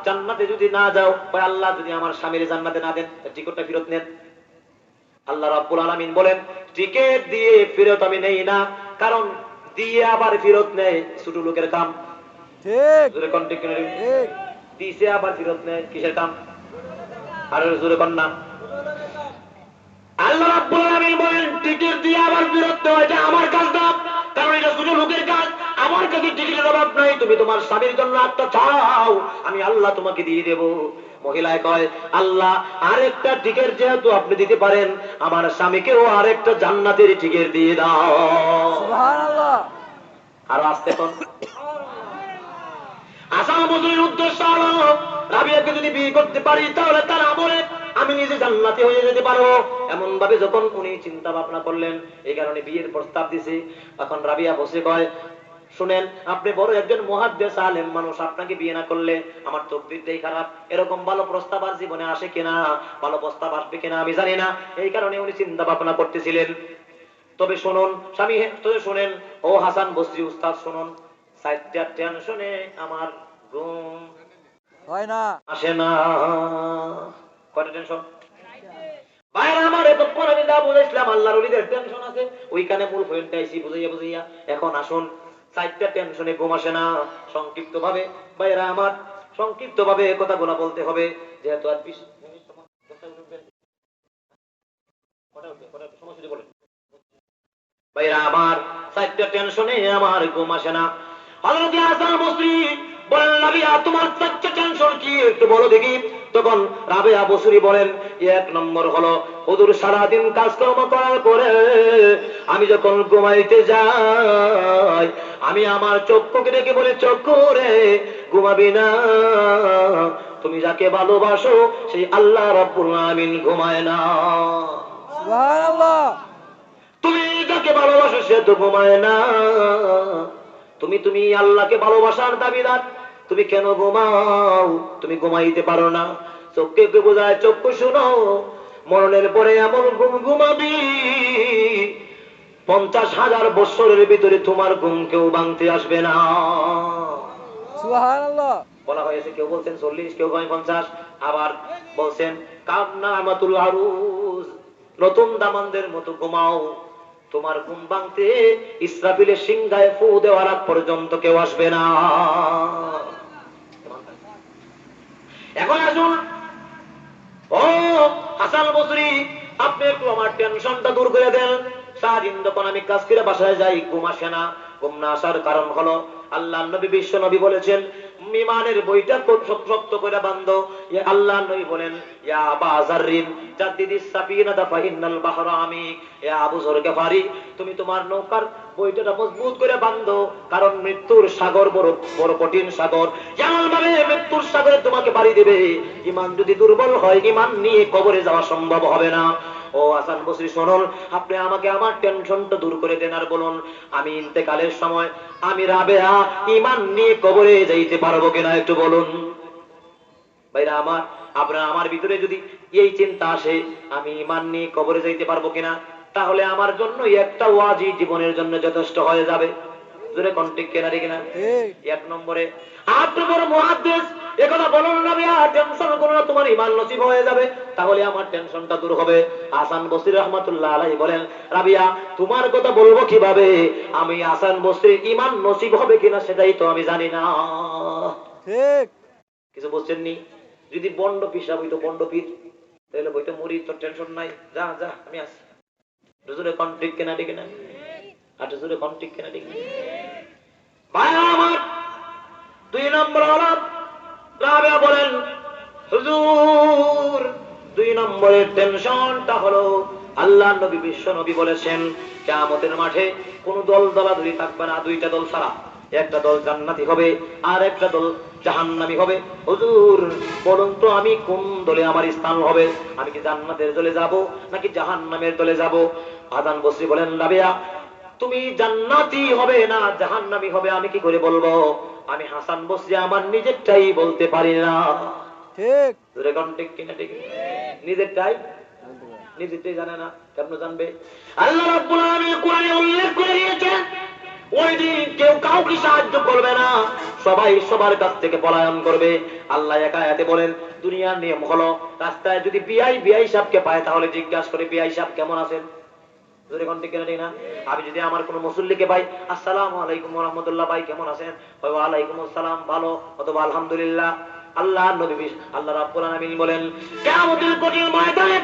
জান্নাতে যদি না যাও বা আল্লাহ যদি আমার স্বামীর জান্নাতে না দেন টিকিটটা ফেরত নেন আল্লাহ রাব্বুল আলামিন বলেন টিকিট দিয়ে ফেরত আমি নেই না কারণ দিয়ে আবার ফেরত নেয় ছোট লোকের কাম ঠিক জোরে কোন ঠিক কিনা ঠিক? ঠিক দিছে আবার ফেরত নেয় কিসের কাম আর জোরে কোন না আল্লাহ রাব্বুল আলামিন বলেন টিকিট দিয়ে আবার ফেরত দেওয়া এটা আমার কাজ না কারণ এটা ছোট লোকের কাজ আমার কাছে টিকিটের অভাব নাই তুমি তোমার স্বামীর জন্য একটা চাও আমি আল্লাহ তোমাকে দিয়ে দেব মহিলায় কয় আল্লাহ আরেকটা টিকিট যেহেতু আপনি দিতে পারেন আমার স্বামীকেও আরেকটা জান্নাতের টিকিট দিয়ে দাও সুবহানাল্লাহ আর আসতে কোন আসাম বদলের উদ্দেশ্য হলো রাবিয়াকে যদি বিয়ে করতে পারি তাহলে তার আমলে আমি নিজে জান্নাতি হয়ে যেতে পারবো এমন ভাবে যখন উনি চিন্তা ভাবনা করলেন এই কারণে বিয়ের প্রস্তাব দিছে তখন রাবিয়া বসে কয় শুনেন আপনি বড় একজন মুহাদ্দিস আলেম মানুষ আপনাকে বিয়ে না করলে আমার তকদীরটাই খারাপ এরকম ভালো প্রস্তাব আর জীবনে আসে কিনা ভালো প্রস্তাব আসবে কিনা আমি জানি না এই কারণে উনি চিন্তা ভাবনা করতেছিলেন তবে শুনুন স্বামী তবে শুনেন ও হাসান বসরি উস্তাদ শুনুন সাইডটা টেনশনে আমার ঘুম হয় না আসে না কয়টা টেনশন ভাইরা আমার এতক্ষণ আমি যা বুঝাইছিলাম আল্লাহর ওলিদের টেনশন আছে ওইখানে মূল পয়েন্টটা আইছি বুঝাইয়া বুঝাইয়া এখন আসুন সাইডটা টেনশনে ঘুম আসে না সংক্ষিপ্ত ভাবে ভাইরা আমার সংক্ষিপ্ত ভাবে কথাগুলো বলতে হবে যেহেতু আর 20 মিনিট সময় সমস্যা বলেন ভাইরা আমার সাইডটা টেনশনে আমার ঘুম আসে না হযরত হাসান বসরি বলেন রাবিয়া তোমার সাইডটা টেনশন কি একটু বলো দেখি তখন রাবিয়া বসরি বলেন এক নম্বর হলো হুজুর সারা দিন কাজকর্ম করার পরে আমি যখন ঘুমাইতে যাই আমি আমার চক্ষুকে ডেকে বলে চক্ষু রে ঘুমাবি না তুমি যাকে ভালোবাসো সেই আল্লাহ রাব্বুল আলামিন ঘুমায় না সুবহানাল্লাহ তুমি যাকে ভালোবাসো সে তো ঘুমায় না তুমি আল্লাহকে ভালোবাসার দাবিদার তুমি কেন ঘুমাও তুমি ঘুমাইতে পারো না চোখকে বোঝায় চক্ষু শুনো মরণের পরে এমন ঘুম ঘুমাবি 50,000 বছরের ভিতরে তোমার ঘুম কেউ ভাঙতে আসবে না সুবহানাল্লাহ বলা হয়েছে কেউ বলছেন 40 কেউ 50 আবার বলছেন কান্নামাতুল আরুজ নতুন দামানদের মতো ঘুমাও তোমার ঘুম ভাঙতে ইসরাফিলের সিংহায় ফু দেওয়ার আগ পর্যন্ত কেউ আসবে না এখন আসুন ও হাসান বসরি আপনি একটু আমার টেনশনটা দূর করে দেন সারাদিন যখন আমি কাজ করে বাসায় যাই ঘুম আসে না ঘুম না আসার কারণ হলো আল্লাহ নবী বিশ্ব নবী বলেছেন ইমানের বইটা খুব শক্ত করে বাঁধো আল্লাহ নবী বলেন ইয়া আবা যাররিন জাদ্দিদিস সাফিনাতা ফাইনাল বাহরা আমিক ইয়া আবু যর গফারি তুমি তোমার নৌকার বইটা মজবুত করে বাঁধো কারণ মৃত্যুর সাগর বড় বড় কঠিন সাগর যেমন ভাবে মৃত্যুর সাগরে তোমাকে বাড়ি দেবে ঈমান যদি দুর্বল হয় ঈমান নিয়ে কবরে যাওয়া সম্ভব হবে না ও হাসান বসরি শুনুন আপনি আমাকে আমার টেনশনটা দূর করে দেন আর বলুন আমি ইন্তেকালের সময় আমি রাবেয়া ঈমান নিয়ে কবরে যাইতে পারবো কিনা একটু বলুন ভাইরা আমার আপনার আমার ভিতরে যদি এই চিন্তা আসে আমি ঈমান নিয়ে কবরে যাইতে পারবো কিনা, তাহলে আমার জন্য একটা ওয়াজি জীবনের জন্য যথেষ্ট হয়ে যাবে। জোরে কোন ঠিক কিনা ঠিক না? ঠিক। এক নম্বরে আপনি বড় মুহাদ্দিস, একথা বলুন না ভাইয়া, টেনশন করো না, তোমার ঈমান নসিব হয়ে যাবে, তাহলে আমার টেনশনটা দূর হবে। হাসান বসরি রাহমাতুল্লাহ আলাইহি বলেন, রাবিয়া তোমার কথা বলবো কিভাবে, আমি হাসান বসরির ঈমান নসিব হবে কিনা সেটাই তো আমি জানি না। ঠিক। কিছু বুঝছেন নি? যদি বন্ড পিসা হইতো, বন্ড পীর, তাহলে বইতো মুড়ি, তোর টেনশন নাই, যা যা আমি আসি। জোরে কোন ঠিক কিনা ঠিক না? আর জোরে কোন ঠিক কিনা ঠিক না? ভাই আমার 2 নম্বর হলো রাবিয়া বলেন, হুজুর 2 নম্বরের টেনশনটা হলো আল্লাহর নবী বিশ্ব নবী বলেছেন কিয়ামতের মাঠে কোন দল দলাদলি থাকবে না, 2টা দল ছাড়া। একটা দল জান্নাতি হবে আর একটা দল জাহান্নামী হবে। হুজুর বলুন তো আমি কোন দলে আমার স্থান হবে? আমি কি জান্নাতের দলে যাব নাকি জাহান্নামের দলে যাব? হাসান বসরি বলেন, রাবিয়া তুমি জান্নাতি হবে না জাহান্নামী হবে আমি কি করে বলবো? আমি হাসান বসরি আমার নিজেরটাই বলতে পারি না। ঠিক। জোরে কোন ঠিক কিনা ঠিক? নিজেরটাই নিজেরটাই জানে না, কেমন জানবে? আল্লাহ রাব্বুল আলামিন কোরআনে উল্লেখ করে দিয়েছেন, ওই দিন কেউ কাউকে সাহায্য করবে না, সবাই সবার কাছ থেকে পলায়ন করবে। আল্লাহ এক আয়াতে বলেন, দুনিয়ার নিয়ম হলো রাস্তায় যদি বিআই সাহেবকে পায় তাহলে জিজ্ঞাসা করে বিআই সাহেব কেমন আছেন। জোরে কোন ঠিক কিনা ঠিক না? আমি যদি আমার কোনো মুসল্লিকে ভাই আসসালামু আলাইকুম ওয়া রাহমাতুল্লাহ ভাই কেমন আছেন, ওয়া আলাইকুম আসসালাম ভালো অথবা আলহামদুলিল্লাহ। আল্লাহ নবী আল্লাহ রাব্বুল আলামিন বলেন কিয়ামতের কঠিন ময়দানে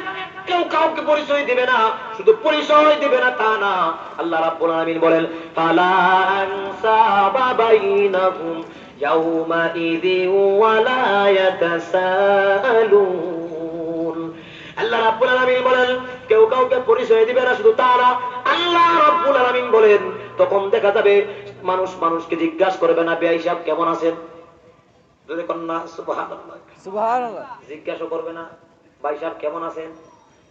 কেউ কাউকে পরিচয় দিবে না, শুধু পরিচয় দিবে না তা না, আল্লাহ রাব্বুল আলামিন বলেন ফালা আনসাবা বাইনাহুম ইয়াউমা ইযি ওয়া লা ইয়াতাসালুন। আল্লাহ রাব্বুল আলামিন বলেন কেউ কাউকে পরিচয় দিবে না, শুধু তা না, আল্লাহ রাব্বুল আলামিন বলেন তখন দেখা যাবে মানুষ মানুষকে জিজ্ঞাসা করবে না বিআই সাহেব কেমন আছেন। যদি কন্যা সুবহানাল্লাহ, সুবহানাল্লাহ। জিজ্ঞাসা করবে না ভাই সাহেব কেমন আছেন,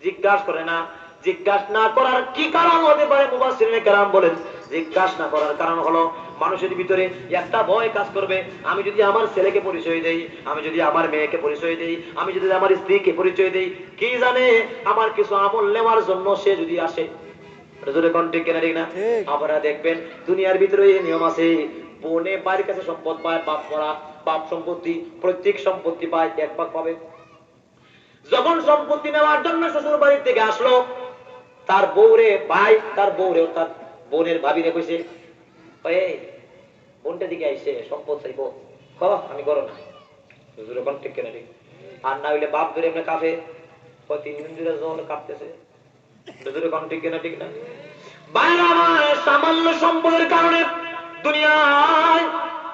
জিজ্ঞাসা করে না। জিজ্ঞাসা না করার কি কারণ হতে পারে? মুফাসসিরিনে কেরাম বলেন জিজ্ঞাসা না করার কারণ হলো মানুষের ভিতরে একটা ভয় কাজ করবে, আমি যদি আমার ছেলেকে পরিচয় দেই, আমি যদি আমার মেয়েকে পরিচয় দেই, আমি যদি আমার স্ত্রীকে পরিচয় দেই, কি জানে আমার কিছু আমল নেওয়ার জন্য সে যদি আসে। হুজুরে কোন ঠিক কিনা ঠিক না? আপনারা দেখবেন দুনিয়ার ভিতরে এই নিয়ম আছে, বোনে বাড়ির কাছে সম্পদ পায়, বাপ মরা বাপ সম্পত্তি প্রত্যেক সম্পত্তি পায়, এক ভাগ পাবে। যখন সম্পত্তি নেওয়ার জন্য শ্বশুর বাড়ির থেকে আসলো, তার বউরে ভাই তার বউরে অর্থাৎ বোনের ভাবিরে কইছে, এই বোনটা দিকে আইছে সম্পদ চাইবো, আমি করো না। হুজুরে কোন ঠিক কিনা ঠিক? আর না হইলে বাপ ধরে এমনি কাঁপে, 3 দিন ধরে জ্বর কাঁপতেছে। হুজুরে কোন ঠিক কিনা ঠিক না? বাইরে আমার সামান্য সম্পদের কারণে দুনিয়ায়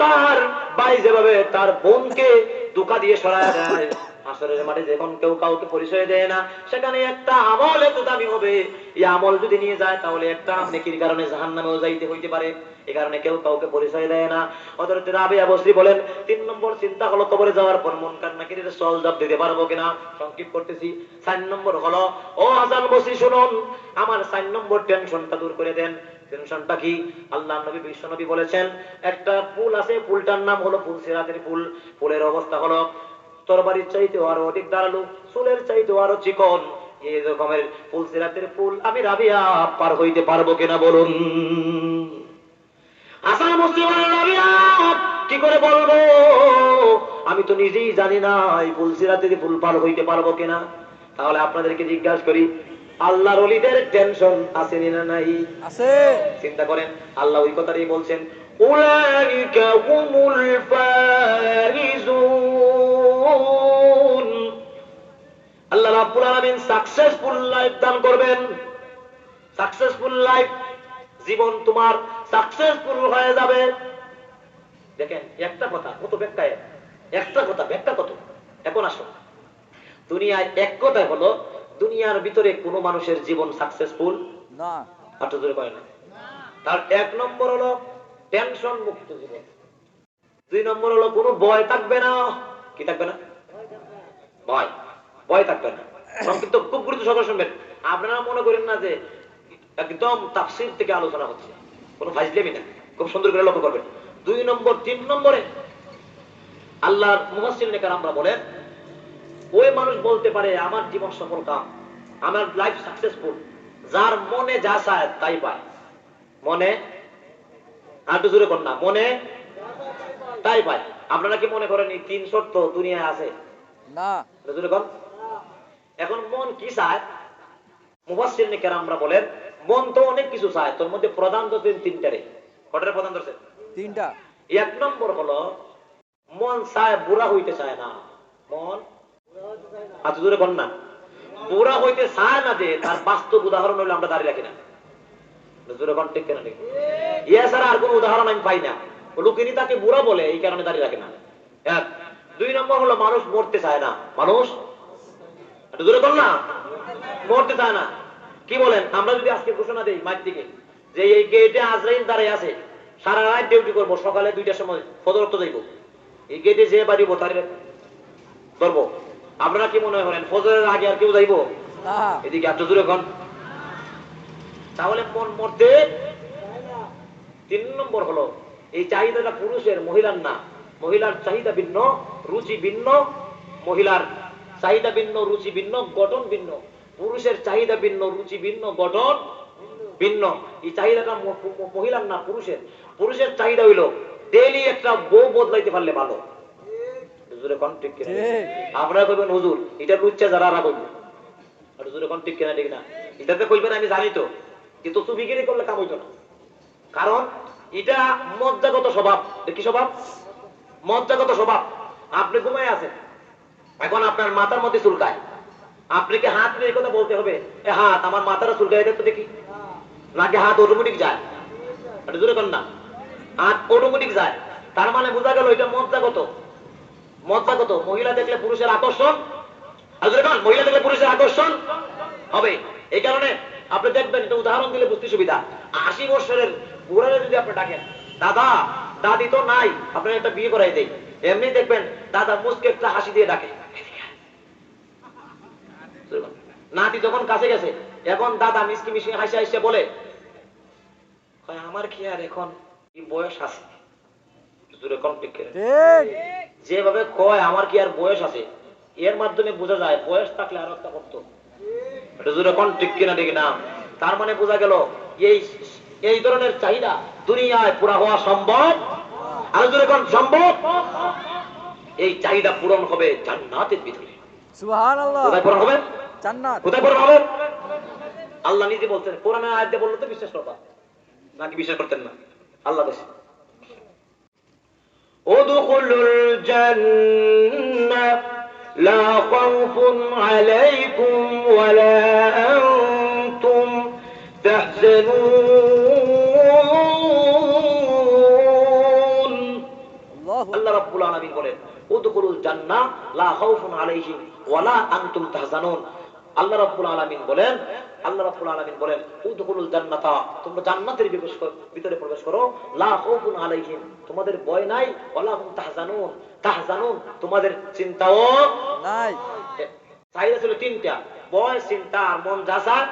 তার ভাই যেভাবে তার বোনকে ধোঁকা দিয়ে সরায় দেয়, আসরের মাঠে যখন কেউ কাউকে পরিচয় দেয় না, সেখানে একটা আমল এত দামি হবে, এই আমল যদি নিয়ে যায় তাহলে একটা নেকির কারণে জাহান্নামেও যাইতে হইতে পারে। এই কারণে কেউ কাউকে পরিচয় দেয় না। হযরত রাবিয়া বসরি বলেন 3 নম্বর চিন্তা হলো কবরে যাওয়ার পর মুনকার নাকিরের সওয়াল জবাব দিতে পারবো কিনা। সংক্ষেপ করতেছি। 4 নম্বর হলো, ও হাসান বসরি শুনুন, আমার 4 নম্বর টেনশনটা দূর করে দেন। টেনশনটা কি? আল্লাহর নবী বিশ্ব নবী বলেছেন একটা ফুল আছে, ফুলটার নাম হলো ফুল সিরাতের ফুল। ফুলের অবস্থা হলো তরবারির চাইতেও আরো অধিক ধারালো, চুলের চাইতেও আরো চিকন। এই রকমের ফুল সিরাতের ফুল আমি রাবিয়া পার হইতে পারবো কিনা বলুন। হাসান বসরি বলেন, রাবিয়া কি করে বলবো, আমি তো নিজেই জানি না এই ফুল সিরাতের ফুল পার হইতে পারবো কিনা। তাহলে আপনাদেরকে জিজ্ঞাসা করি, আল্লাহর ওলিদের টেনশন আছে না নাই? আছে। চিন্তা করেন, আল্লাহ ওই কথাই বলছেন, উলাইকা হুমুল ফাইজুন। আল্লাহ রাব্বুল আলামিন সাকসেসফুল লাইফ দান করবেন। সাকসেসফুল লাইফ, জীবন তোমার সাকসেসফুল হয়ে যাবে। দেখেন একটা কথা কত ব্যাখ্যায়, একটা কথা ব্যাখ্যা কত। এখন আসুন, দুনিয়ায় এক কথা হলো দুনিয়ার ভিতরে কোন মানুষের জীবন সাকসেসফুল না, হাঁটু জোরে পায় না। তার 1 নম্বর হলো টেনশন মুক্ত জীবন। 2 নম্বর হলো কোনো ভয় থাকবে না। কি থাকবে না? ভয়, ভয় থাকবে না। সংক্ষিপ্ত খুব গুরুত্ব সহকারে শুনবেন। আপনারা মনে করেন না যে একদম তাফসীর থেকে আলোচনা হচ্ছে, কোনো ফাইজলামি না, খুব সুন্দর করে লক্ষ্য করবেন। 2 নম্বর 3 নম্বরে আল্লাহর মুফাসসিরিনে কেরামরা বলেন, মানুষ বলতে পারে আমার জীবন সফল কাম, আমার লাইফ সাকসেসফুল, যার মনে যা চায় তাই পায়। মনে আর একটু জোরে কর না, মনে তাই পায়। আপনারা কি মনে করেন এই 3 শর্ত দুনিয়ায় আছে? না। জোরে কর। এখন মন কি চায়? মুফাসসিরিনে কেরামরা বলেন মন তো অনেক কিছু চায়, তোর মধ্যে প্রধান তো 3টারে। কয়টারে প্রধান ধরছে? 3টা। 1 নম্বর হলো মন চায় বুড়া হইতে চায় না। মন আচ্ছা জোরে কর না, বুড়া হইতে চায় না, যে তার বাস্তব উদাহরণ হইলো আমরা দাঁড়িয়ে রাখি না। জোরে কর ঠিক কেনা ঠিক? ইয়া ছাড়া আর কোন উদাহরণ আমি পাই না। লোকেনি তাকে বুড়া বলে এই কারণে দাঁড়িয়ে রাখে না। 1 2 নম্বর হলো মানুষ মরতে চায় না। মানুষ একটু জোরে কর না, মরতে চায় না। কি বলেন? আমরা যদি আজকে ঘোষণা দেই মাঠ থেকে যে এই গেটে আজরাইল দাঁড়িয়ে আছে, সারা রাত ডিউটি করবো, সকালে 2টার সময় ফজর ওয়াক্ত যাইব, এই গেটে যে বাড়িব তার ধরবো, আপনারা কি মনে করেন ফজরের আগে আর কেউ যাইব? না। এদিকে এত দূরে কোন? তাহলে মন মরতে। 3 নম্বর হলো এই চাহিদাটা পুরুষের, মহিলার না। মহিলার চাহিদা ভিন্ন, রুচি ভিন্ন। মহিলার চাহিদা ভিন্ন, রুচি ভিন্ন, গঠন ভিন্ন। পুরুষের চাহিদা ভিন্ন, রুচি ভিন্ন, গঠন ভিন্ন। এই চাহিদাটা মহিলার না, পুরুষের। পুরুষের চাহিদা হইল ডেইলি একটা বউ বদলাইতে পারলে ভালো। হুজুরে কোন ঠিক কিনা? আপনারা কইবেন হুজুর এটা লুচ্চা যারা আরা কইবে। আর হুজুরে কোন ঠিক কিনা ঠিক না? এটাতে কইবেন আমি জানি তো, কিন্তু চুবিগিরি করলে কাম হইতো না। কারণ এটা মজ্জাগত স্বভাব। কি স্বভাব? মজ্জাগত স্বভাব। আপনি ঘুমায় আছেন, এখন আপনার মাথার মধ্যে চুলকায়, আপনি কি হাত নিয়ে কথা বলতে হবে এ হাত আমার মাথাটা চুলকায় দেখতে দেখি, নাকি হাত অটোমেটিক যায়? এটা জোরে কর না, হাত অটোমেটিক যায়। তার মানে বোঝা গেল এটা মজ্জাগত। মজ্জাগত। মহিলা দেখলে পুরুষের আকর্ষণ, আর জোরে কর, মহিলা দেখলে পুরুষের আকর্ষণ হবে। এই কারণে আপনি দেখবেন, এটা উদাহরণ দিলে বুঝতে সুবিধা। 80 বছরের বুড়ারে যদি আপনি ডাকেন দাদা দাদি তো নাই, আপনার একটা বিয়ে করাই দেই, এমনি দেখবেন দাদা মুসকে একটা হাসি দিয়ে ডাকে। নাতি যখন কাছে গেছে, এখন দাদা মিষ্টি মিষ্টি হাসি হাসি বলে আমার কি আর এখন কি বয়স আছে? যেভাবে কয় আমার কি আর বয়স আছে, এর মাধ্যমে বোঝা যায় বয়স থাকলে আরো একটা করতো। ঠিক কিনা ঠিক না? তার মানে বোঝা গেল এই ধরনের চাহিদা দুনিয়ায় পুরা হওয়া সম্ভব। আর যখন সম্ভব, এই চাহিদা পূরণ হবে জান্নাতের ভিতরে। সুবহানাল্লাহ। কোথায় পূরণ হবে? জান্নাত। কোথায় পূরণ হবে? আল্লাহ নিজে বলছেন। কোরআনের আয়াতে বললে তো বিশ্বাস করবা, নাকি বিশ্বাস করতেন না? আল্লাহ বলছে উদখুলুল জান্নাহ লা খাউফুন আলাইকুম ওয়া লা আনতুম তাহজানুন। আল্লাহ রাব্বুল আলামিন বলেন উদখুলুল জান্নাহ লা খাউফুন আলাইহিম ওয়া লা আনতুম তাহজানুন। আল্লাহ রাব্বুল আলামিন বলেন, আল্লাহ রাব্বুল আলামিন বলেন উদখুলুল জান্নাতা, তোমরা জান্নাতের ভিতরে প্রবেশ করো, লা খাউফুন আলাইহিম, তোমাদের ভয় নাই, ওয়া লা হুম তাহজানুন, তাহজানুন, তোমাদের চিন্তাও নাই। চাহিদা ছিল 3টা, ভয়, চিন্তা আর মন যা চায়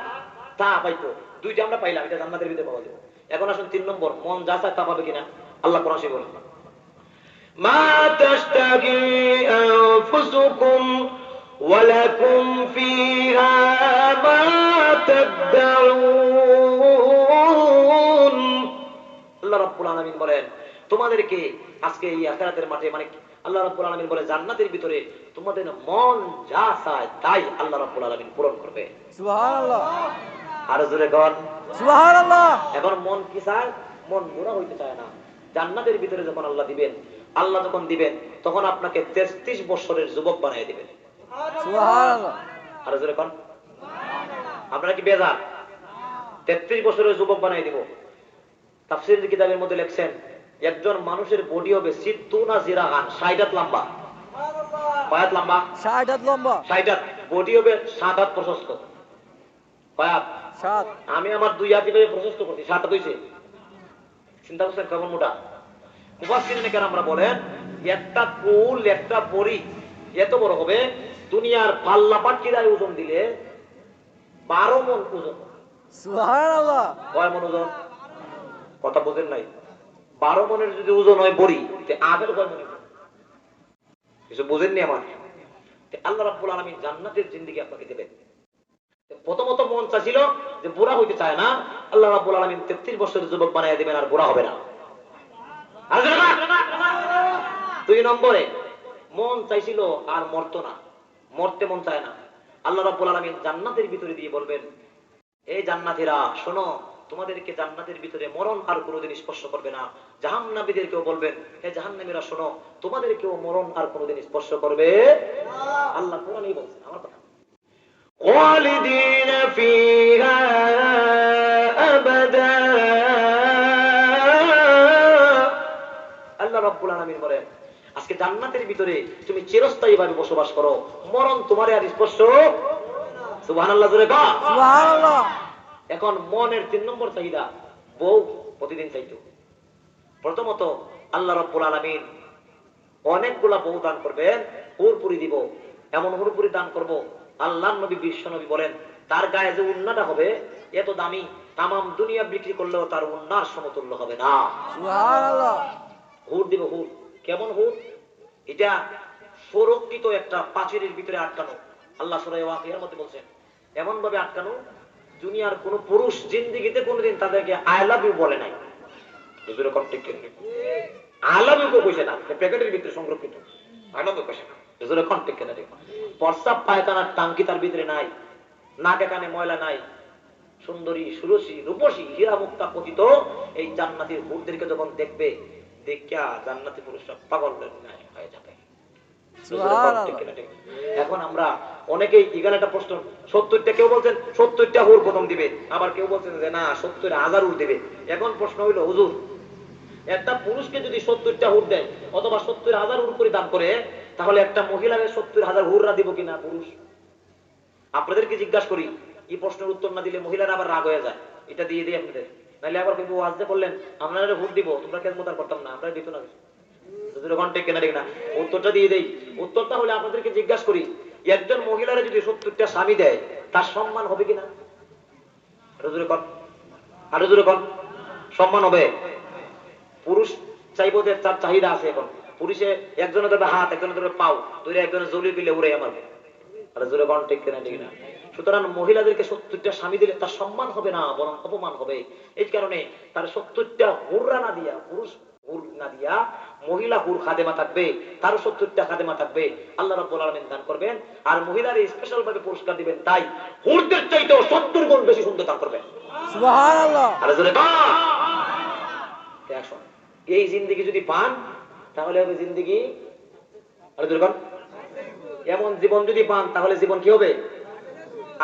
তা পাইতো। 2টা আমরা পাইলাম, এটা জান্নাতের ভিতরে পাওয়া যাবে। এখন আসুন 3 নম্বর, মন যা চায় তা পাবে কিনা? আল্লাহ কোরআনে বলেন মা তাশতাহি আনফুসুকুম ওয়ালাকুম ফিহা মা তাদউন। আল্লাহ রাব্বুল আলামিন বলেন তোমাদেরকে আজকে এই আখিরাতের মাঠে, মানে আল্লাহ রাব্বুল আলামিন বলে জান্নাতের ভিতরে তোমাদের মন যা চায় তাই আল্লাহ রাব্বুল আলামিন পূরণ করবে। সুবহানাল্লাহ। আর জোরে কর সুবহানাল্লাহ। এখন মন কি চায়? মন বুড়া হইতে চায় না। জান্নাতের ভিতরে যখন আল্লাহ দিবেন, আল্লাহ যখন দিবেন তখন আপনাকে 33 বছরের যুবক বানিয়ে দিবেন। সুবহানাল্লাহ। আর জোরে কোন? আপনারা কি বেজার? 33 বছরের যুবক বানিয়ে দিব। তাফসীরের কিতাবের মধ্যে লেখছেন একজন মানুষের বডি হবে 60 জিরাহান, 60 হাত লম্বা। কয় হাত লম্বা? 60 হাত লম্বা। 60 হাত। বডি হবে 7 হাত প্রশস্ত। কয় হাত? 7। আমি আমার 2 হাত দিয়ে প্রশস্ত করছি, 7 হাত হইছে। চিন্তা করছেন কেমন মোটা? মুফাসসিরিনে কেরামরা বলেন একটা কুল, একটা বড়ি এত বড় হবে, দুনিয়ার পাল্লা পাটকিরায় ওজন দিলে 12 মণ ওজন। সুবহানাল্লাহ। কয় মণ ওজন? কথা বুঝেন নাই? 12 মণের যদি ওজন হয় বড়ি, তে আপেল কয় মণ? কিছু বুঝেননি আমার? আল্লাহ রাব্বুল আলামিন জান্নাতের জিন্দেগি আপনাকে দেবেন। প্রথমত মন চাইছিল যে বুড়া হইতে চায় না, আল্লাহ রাব্বুল আলামিন 33 বছরের যুবক বানায় দিবেন আর বুড়া হবে না। দুই নম্বরে মন চাইছিল আর মরতো না, মরতে মন চায় না, আল্লাহ রাব্বুল আলামিন জান্নাতের ভিতরে দিয়ে বলবেন, এই জান্নাতীরা শোনো, তোমাদেরকে জান্নাতের ভিতরে মরণ আর কোনোদিন স্পর্শ করবে না। জাহান্নামীদেরকেও বলবেন, হে জাহান্নামীরা শোনো, তোমাদেরকেও মরণ আর কোনোদিন স্পর্শ করবে আল্লাহ কোরআনেই বলছেন, আমার কথা। খালিদিন ফিহা আবাদা, আল্লাহ রাব্বুল আলামিন বলেন আজকে জান্নাতের ভিতরে তুমি চিরস্থায়ীভাবে বসবাস করো, মরণ তোমারে আর স্পর্শ। সুবহানাল্লাহ জোরে কও সুবহানাল্লাহ। এখন মনের 3 নম্বর চাহিদা, বউ প্রতিদিন চাইতো। প্রথমত আল্লাহ রাব্বুল আলামিন অনেকগুলা বউ দান করবেন, হুরপুরি দিব, এমন হুরপুরি দান করব, আল্লাহর নবী বিশ্ব নবী বলেন তার গায়ে যে উন্নাটা হবে এত দামি, তামাম দুনিয়া বিক্রি করলেও তার উন্নার সমতুল্য হবে না। সুবহানাল্লাহ। হুর দিব, হুর। কেমন হুর? এটা সুরক্ষিত একটা পাঁচিরের ভিতরে আটকানো। আল্লাহ সূরা ওয়াকিয়ার মধ্যে বলছেন এমন ভাবে আটকানো, দুনিয়ার কোন পুরুষ জিন্দেগিতে কোনদিন তাদেরকে আই লাভ ইউ বলে নাই। হুজুরে কন্টেক্ট করে আই লাভ ইউ কইছে না, প্যাকেটের ভিতরে সংরক্ষিত, আই লাভ ইউ কইছে না, হুজুরে কন্টেক্ট করে দেখো। প্রস্রাব পায়খানার টাঙ্কি তার ভিতরে নাই, নাকে কানে ময়লা নাই, সুন্দরী সুরসী রূপসী হীরা মুক্তা পতিত এই জান্নাতি হুরদেরকে যখন দেখবে, দেখিয়া জান্নাতি পুরুষরা পাগলের ন্যায় হয়ে যাবে। এখন আমরা অনেকেই ইগাল একটা প্রশ্ন, 70টা কেউ বলছেন 70টা হুর প্রথম দিবে, আবার কেউ বলছেন যে না 70,000 হুর দিবে। এখন প্রশ্ন হইল হুজুর, একটা পুরুষকে যদি 70টা হুর দেয় অথবা 70,000 হুর করে দান করে, তাহলে একটা মহিলাকে 70,000 হুররা দিব কিনা পুরুষ? আপনাদেরকে জিজ্ঞাসা করি, এই প্রশ্নের উত্তর না দিলে মহিলারা আবার রাগ হয়ে যায়, এটা দিয়ে দিই আপনাদের, নাহলে আবার কিন্তু ওয়াজে বললেন আপনারা হুর দিব, তোমরা কেন মোতার করতাম না, আমরা দিত না। উত্তরটা দিয়ে দেই। উত্তরটা হলে আপনাদেরকে জিজ্ঞাসা করি, একজন মহিলারা যদি 70টা স্বামী দেয় তার সম্মান হবে কিনা? আরো জোরে কন, সম্মান হবে? পুরুষ চাইবো যে তার চাহিদা আছে। এখন পুরুষে একজনের ধরবে হাত, একজনের ধরবে পাও, তুই একজনের জলি দিলে উড়ে আমার। আরো জোরে কন, ঠিক কিনা? ঠিক না? সুতরাং মহিলাদেরকে 70টা স্বামী দিলে তার সম্মান হবে না, বরং অপমান হবে। এই কারণে তার 70টা হুররা না দিয়া, পুরুষ হুর না দিয়া মহিলা হুর খাদেমা থাকবে, তারও 70টা খাদেমা থাকবে, আল্লাহ রাব্বুল আলামিন দান করবেন। আর মহিলারে স্পেশাল ভাবে পুরস্কার দিবেন, তাই হুরদের চাইতেও 70 গুণ বেশি সুন্দর দান করবেন। সুবহানাল্লাহ। আরে জোরে কর। দেখুন এই জিন্দেগি যদি পান তাহলে হবে জিন্দেগি, আরে জোরে কর, এমন জীবন যদি পান তাহলে জীবন কি হবে?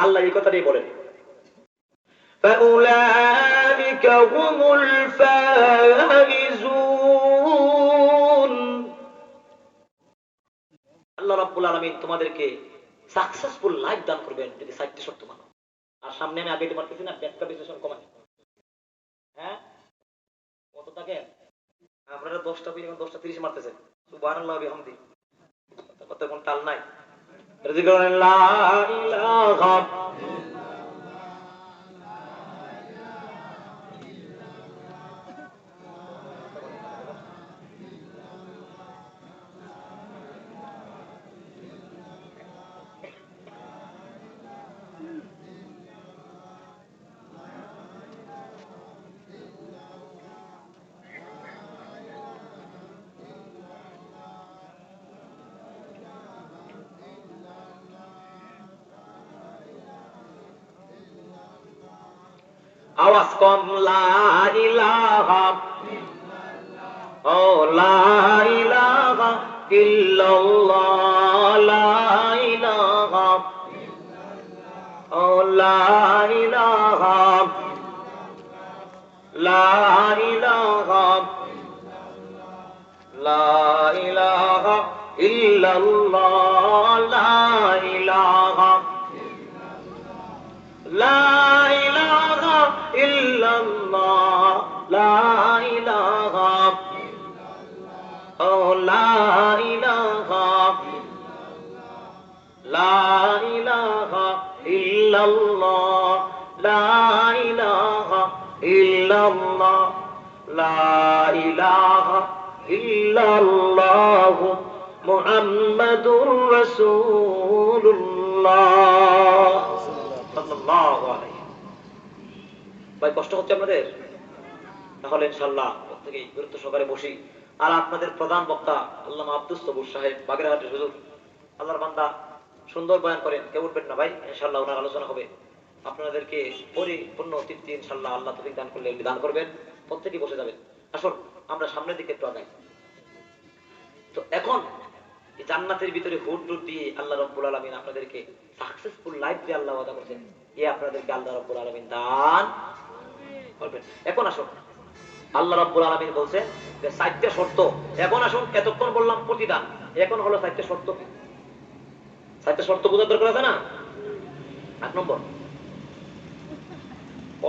আল্লাহ এই কথাটাই বলেন, فَأُولَئِكَ هُمُ الْفَائِزُونَ। আল্লাহ রাব্বুল আলামিন তোমাদেরকে সাকসেসফুল লাইফ দান করবেন যদি 4টি শর্ত মানো। আর সামনে আমি আগে পারতেছি না, ব্যাখ্যা বিশ্লেষণ কমান। হ্যাঁ কত থাকে? আপনারা 10টা পিন 10টা 30 মারতেছেন। সুবহানাল্লাহ বিহামদি। কত কোন তাল নাই। রিজিকুল্লাহ লা ইলাহা আওয়াজ কম, লা ইলাহা, ও লা ইলাহা ইল্লাল্লাহ, লা ইলাহা, ও লা ইলাহা, লা ইলাহা, লা ইলাহা ইল্লাল্লাহ, লা ইলাহা, লা ইলাহা ইল্লাল্লাহ, লা ইলাহা, ও লা ইলাহা, লা ইলাহা ইল্লাল্লাহ, লা ইলাহা ইল্লাল্লাহ, লা ইলাহা ইল্লাল্লাহ, মুহাম্মাদুর রাসূলুল্লাহ সাল্লাল্লাহু আলাইহি। ভাই কষ্ট হচ্ছে আপনাদের? তাহলে ইনশাআল্লাহ প্রত্যেকেই গুরুত্ব সহকারে বসি। আর আপনাদের প্রধান বক্তা আল্লামা আব্দুস সবুর সাহেব বাগেরহাটের হুজুর, আল্লাহর বান্দা, সুন্দর বয়ান করেন। কেউ উঠবেন না ভাই, ইনশাআল্লাহ ওনার আলোচনা হবে। আপনাদেরকে পরিপূর্ণ তৃপ্তি ইনশাআল্লাহ আল্লাহ তৌফিক দান করলে দান করবেন। প্রত্যেকেই বসে যাবেন। আসুন আমরা সামনের দিকে একটু আগাই। তো এখন এই জান্নাতের ভিতরে হুট টুট দিয়ে আল্লাহ রাব্বুল আলামিন আপনাদেরকে সাকসেসফুল লাইফ দিয়ে আল্লাহ ওয়াদা করেছেন। আপনাদেরকে আল্লাহ রাব্বুল আলামিন দান করবেন। এখন আসুন, আল্লাহ রাব্বুল আলামিন বলছেন যে 4টা শর্ত। এখন আসুন, এতক্ষণ বললাম প্রতিদান, এখন হলো 4টা শর্ত। 4টা শর্ত বোঝার দরকার আছে না? 8 নম্বর,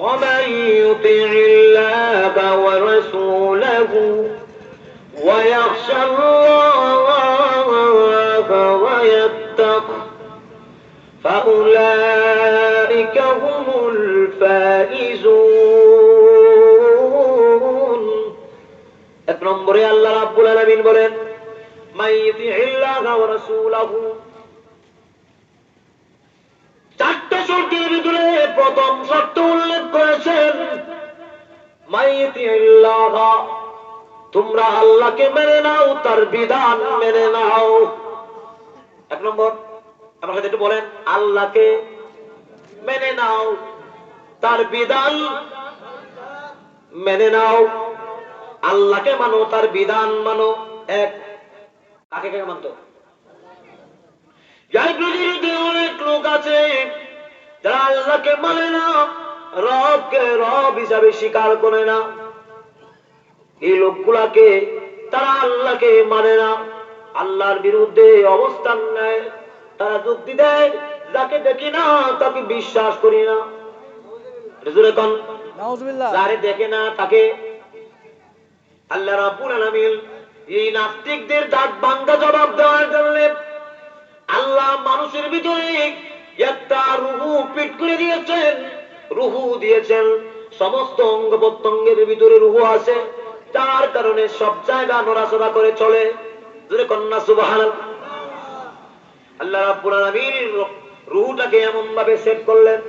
ومن يطع الله ورسوله ويخشى الله ويتقه فأولئك هم الفائزون। 1 নম্বরে আল্লাহ রাব্বুল আলামিন বলেন মান ইউতিইল্লাহা ওয়া রাসূলাহু। 4টা শর্তের ভিতরে প্রথম শর্ত উল্লেখ করেছেন মান ইউতিইল্লাহা, তোমরা আল্লাহকে মেনে নাও, তার বিধান মেনে নাও। 1 নম্বর, আমার সাথে একটু বলেন, আল্লাহকে মেনে নাও, তার বিধান মেনে নাও। আল্লাহকে মানো, তার বিধান মানো। এক, কাকে কাকে মানতো? এই পৃথিবীতে অনেক লোক আছে যারা আল্লাহকে মানে না, রবকে রব হিসাবে স্বীকার করে না। এই লোকগুলাকে, তারা আল্লাহকে মানে না, আল্লাহর বিরুদ্ধে অবস্থান নেয়। তারা যুক্তি দেয় যাকে দেখি না তাকে বিশ্বাস করি না। নাউজুবিল্লাহ। যারে দেখে না তাকে। আল্লাহ রাব্বুল আলামিন এই নাস্তিকদের দাঁত ভাঙা জবাব দেওয়ার জন্য আল্লাহ মানুষের ভিতরে একটা রুহু ফিট করে দিয়েছেন, রুহু দিয়েছেন। সমস্ত অঙ্গ প্রত্যঙ্গের ভিতরে রুহু আছে, যার কারণে সব জায়গা নড়াচড়া করে চলে। জোরে কন্যা সুবহানাল্লাহ। আল্লাহ রাব্বুল আলামিন রুহুটাকে এমন ভাবে সেট করলেন,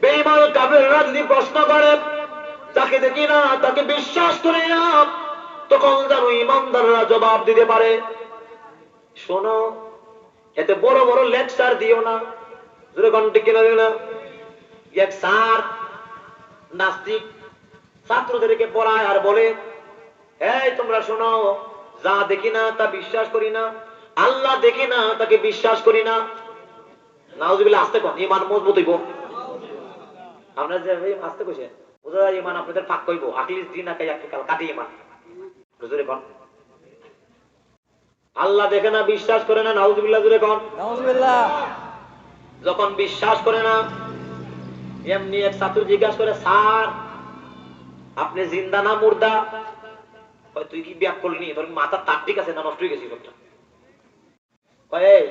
বেঈমান কাফেররা যদি প্রশ্ন করে তাকে দেখি না তাকে বিশ্বাস করি না, তখন যেন ইমানদাররা জবাব দিতে পারে, শোনো, এতে বড় বড় লেকচার দিও না। যেরকম ঠিক কিনা দিও না। এক স্যার নাস্তিক ছাত্রদেরকে পড়ায় আর বলে, এই তোমরা শোনো, যা দেখি না তা বিশ্বাস করি না, আল্লাহ দেখি না তাকে বিশ্বাস করি না। নাউজুবিল্লাহ। আস্তে কন, ইমান মজবুত হইব। আপনারা যে আস্তে কইছে বোঝা যায় ইমান আপনাদের পাক কইব। আকলিস দিন আকাই কাল কাটি ইমান। জোরে কন, আল্লাহ দেখে না, বিশ্বাস করে না। নাউজুবিল্লাহ। জোরে কন নাউজুবিল্লাহ। যখন বিশ্বাস করে না, এমনি এক ছাত্র জিজ্ঞাসা করে, স্যার আপনি জিন্দা না মুর্দা? তুই কি ব্যাক করলি? তোর মাথা তার ঠিক আছে না নষ্ট হয়ে গেছি?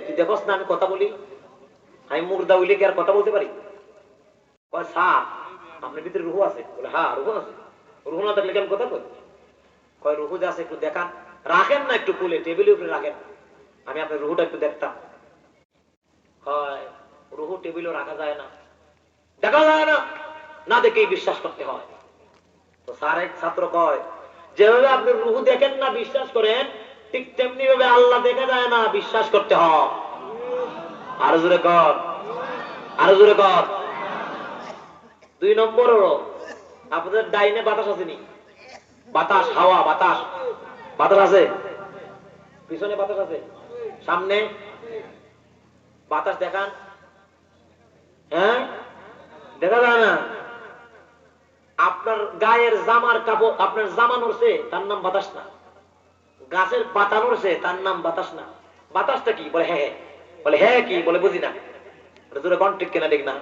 তুই দেখোস না আমি কথা বলি, আমি মুর্দা হইলে কি আর কথা বলতে পারি? স্যার আপনার ভিতরে রুহু আছে? বলে হ্যাঁ রুহু আছে। রুহু না থাকলে কি আমি কথা বলি? রুহু যে আছে একটু দেখান। রাখেন না একটু খুলে টেবিলের উপরে রাখেন, আমি আপনার রুহুটা একটু দেখতাম। রুহু টেবিলও রাখা যায় না, দেখা যায় না, না দেখেই বিশ্বাস করতে হয়। তো স্যার এক ছাত্র কয়, যেভাবে আপনি রুহু দেখেন না বিশ্বাস করেন, ঠিক তেমনি ভাবে আল্লাহ দেখা যায় না, বিশ্বাস করতে হয়। আরো জোরে কর, আরো জোরে কর। 2 নম্বর হলো, আপনাদের ডাইনে বাতাস আসেনি? বাতাস, হাওয়া, বাতাস, বাতাস আছে? পিছনে বাতাস আছে, সামনে বাতাস দেখান। হ্যাঁ, দেখা যায় না। আপনার গায়ের জামার কাপড়, আপনার জামা নড়ছে, তার নাম বাতাস না। গাছের পাতা নড়ছে, তার নাম বাতাস না। বাতাসটা কি? বলে হ্যাঁ। বলে হ্যাঁ কি? বলে বুঝি না। ঠিক কিনা ঠিক না?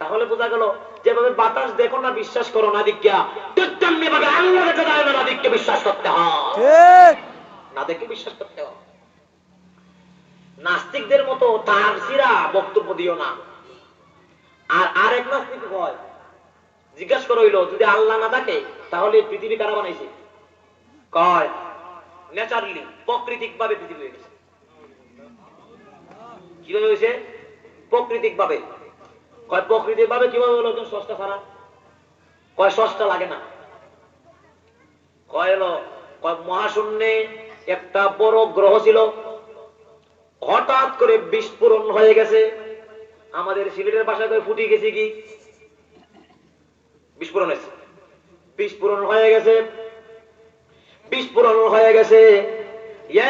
তাহলে বোঝা গেল, যেভাবে বাতাস দেখো না বিশ্বাস করো না দিকা, তেমনি ভাবে আল্লাহ দেখা যায় না দিককে বিশ্বাস করতে হয়, না দেখে বিশ্বাস করতে হয়। নাস্তিকদের মতো তার সিরা বক্তব্য দিও না। আর আরেক নাস্তিক হয়, জিজ্ঞাসা করে হইলো, যদি আল্লাহ না থাকে তাহলে পৃথিবী কারা বানাইছে? কয় ন্যাচারালি প্রাকৃতিক ভাবে পৃথিবী হয়ে গেছে। কিভাবে হয়েছে? প্রাকৃতিক ভাবে। কয় প্রাকৃতিক ভাবে কিভাবে হলো? সস্তা ছাড়া কয় সস্তা লাগে না। কয় হলো কয় মহাশূন্যে একটা বড় গ্রহ ছিল, হঠাৎ করে বিস্ফোরণ হয়ে গেছে। আমাদের সিলেটের ভাষায় করে ফুটে গেছে কি বিস্ফোরণ হয়েছে। বিস্ফোরণ হয়ে গেছে, বিস্ফোরণ হয়ে গেছে,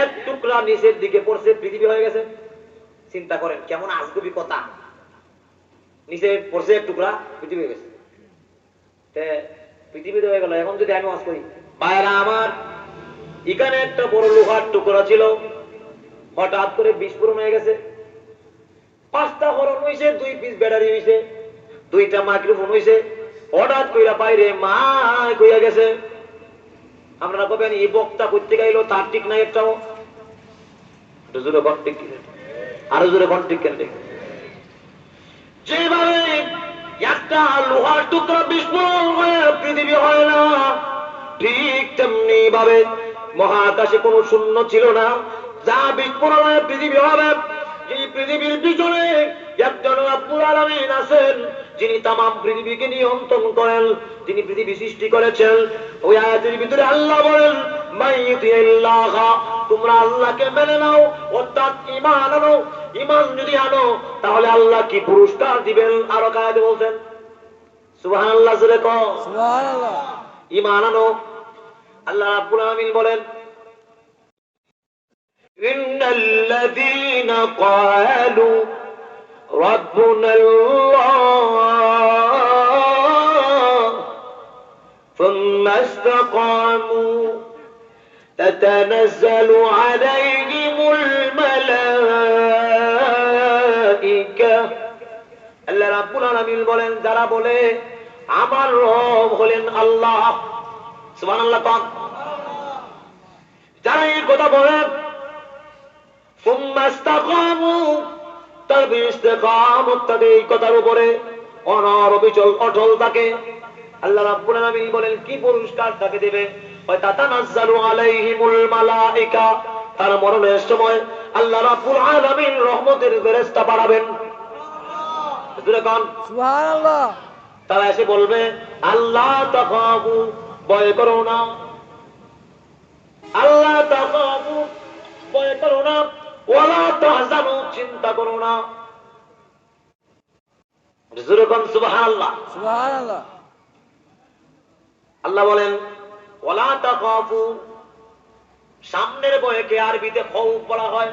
এক টুকরা নিচের দিকে পড়ছে, পৃথিবী হয়ে গেছে। চিন্তা করেন কেমন আজগুবি কথা। নিচে পড়ছে এক টুকরা, পৃথিবী হয়ে গেছে। পৃথিবীতে হয়ে গেল। এখন যদি আমি ওয়াজ করি, ভাইরা আমার, এখানে একটা বড় লোহার টুকরা ছিল, হঠাৎ করে বিস্ফোরণ হয়ে গেছে। 5টা হরণ হয়েছে, 2 পিস ব্যাটারি হয়েছে, 2টা মাইক্রোফোন হয়েছে, হঠাৎ কইরা বাইরে মা কইয়া গেছে। আপনারা কবেন এই বক্তা করতে গাইলো, তার ঠিক নাই একটাও। জোরে কন্টিক, আরো জোরে কন্টিক কেন? যেভাবে একটা লোহার টুকরা বিস্ফোরণ হয়ে পৃথিবী হয় না, ঠিক তেমনি ভাবে মহাকাশে কোনো শূন্য ছিল না, যা বিস্ফোরণ হয়ে পৃথিবী হবে। এই পৃথিবীর পিছনে একজন রব্বুল আলামিন আছেন, যিনি তামাম পৃথিবীকে নিয়ন্ত্রণ করেন, তিনি পৃথিবী সৃষ্টি করেছেন। ওই আয়াতের ভিতরে আল্লাহ বলেন, মাইয়ুতিল্লাহ, তোমরা আল্লাহকে মেনে নাও, অর্থাৎ ঈমান আনো। ঈমান যদি আনো তাহলে আল্লাহ কি পুরস্কার দিবেন? আরো কায়াতে বলছেন সুবহানাল্লাহ, জোরে কও সুবহানাল্লাহ। ঈমান আনো। আল্লাহ রাব্বুল আলামিন বলেন, ইন্নাল্লাযীনা ক্বালু রাব্বুনাল্লাহ সুম্মা ইসতাকামু তাতানাজ্জালু আলাইহিমুল মালায়েকা। আল্লাহ রাব্বুল আলামিন বলেন, যারা বলে আমার রব হলেন আল্লাহ, সুবহানাল্লাহ, যারা এই কথা বলে, সুম্মা ইসতাকামু, তারপর ইস্তেকামত তাদের এই কথার উপরে অনড় অটল থাকে, আল্লাহ রাব্বুল আলামিন বলেন কি পুরস্কার তাকে দেবে? তাতানাজ্জালু আলাইহিমুল মালায়েকা, তার মরণের সময় আল্লাহ রাব্বুল আলামিন রহমতের ফেরেশতা পাঠাবেন। সুবহানাল্লাহ। তারা এসে বলবে, আল্লাহ তাখাফু, ভয় করো না, আল্লাহ তাখাফু, ভয় করো না, ওয়ালা তাহজানু, চিন্তা করো না। সুবহানাল্লাহ, সুবহানাল্লাহ। আল্লাহ বলেন ওয়ালা তাখাফু, সামনের বয়কে আরবিতে খৌফ বলা হয়,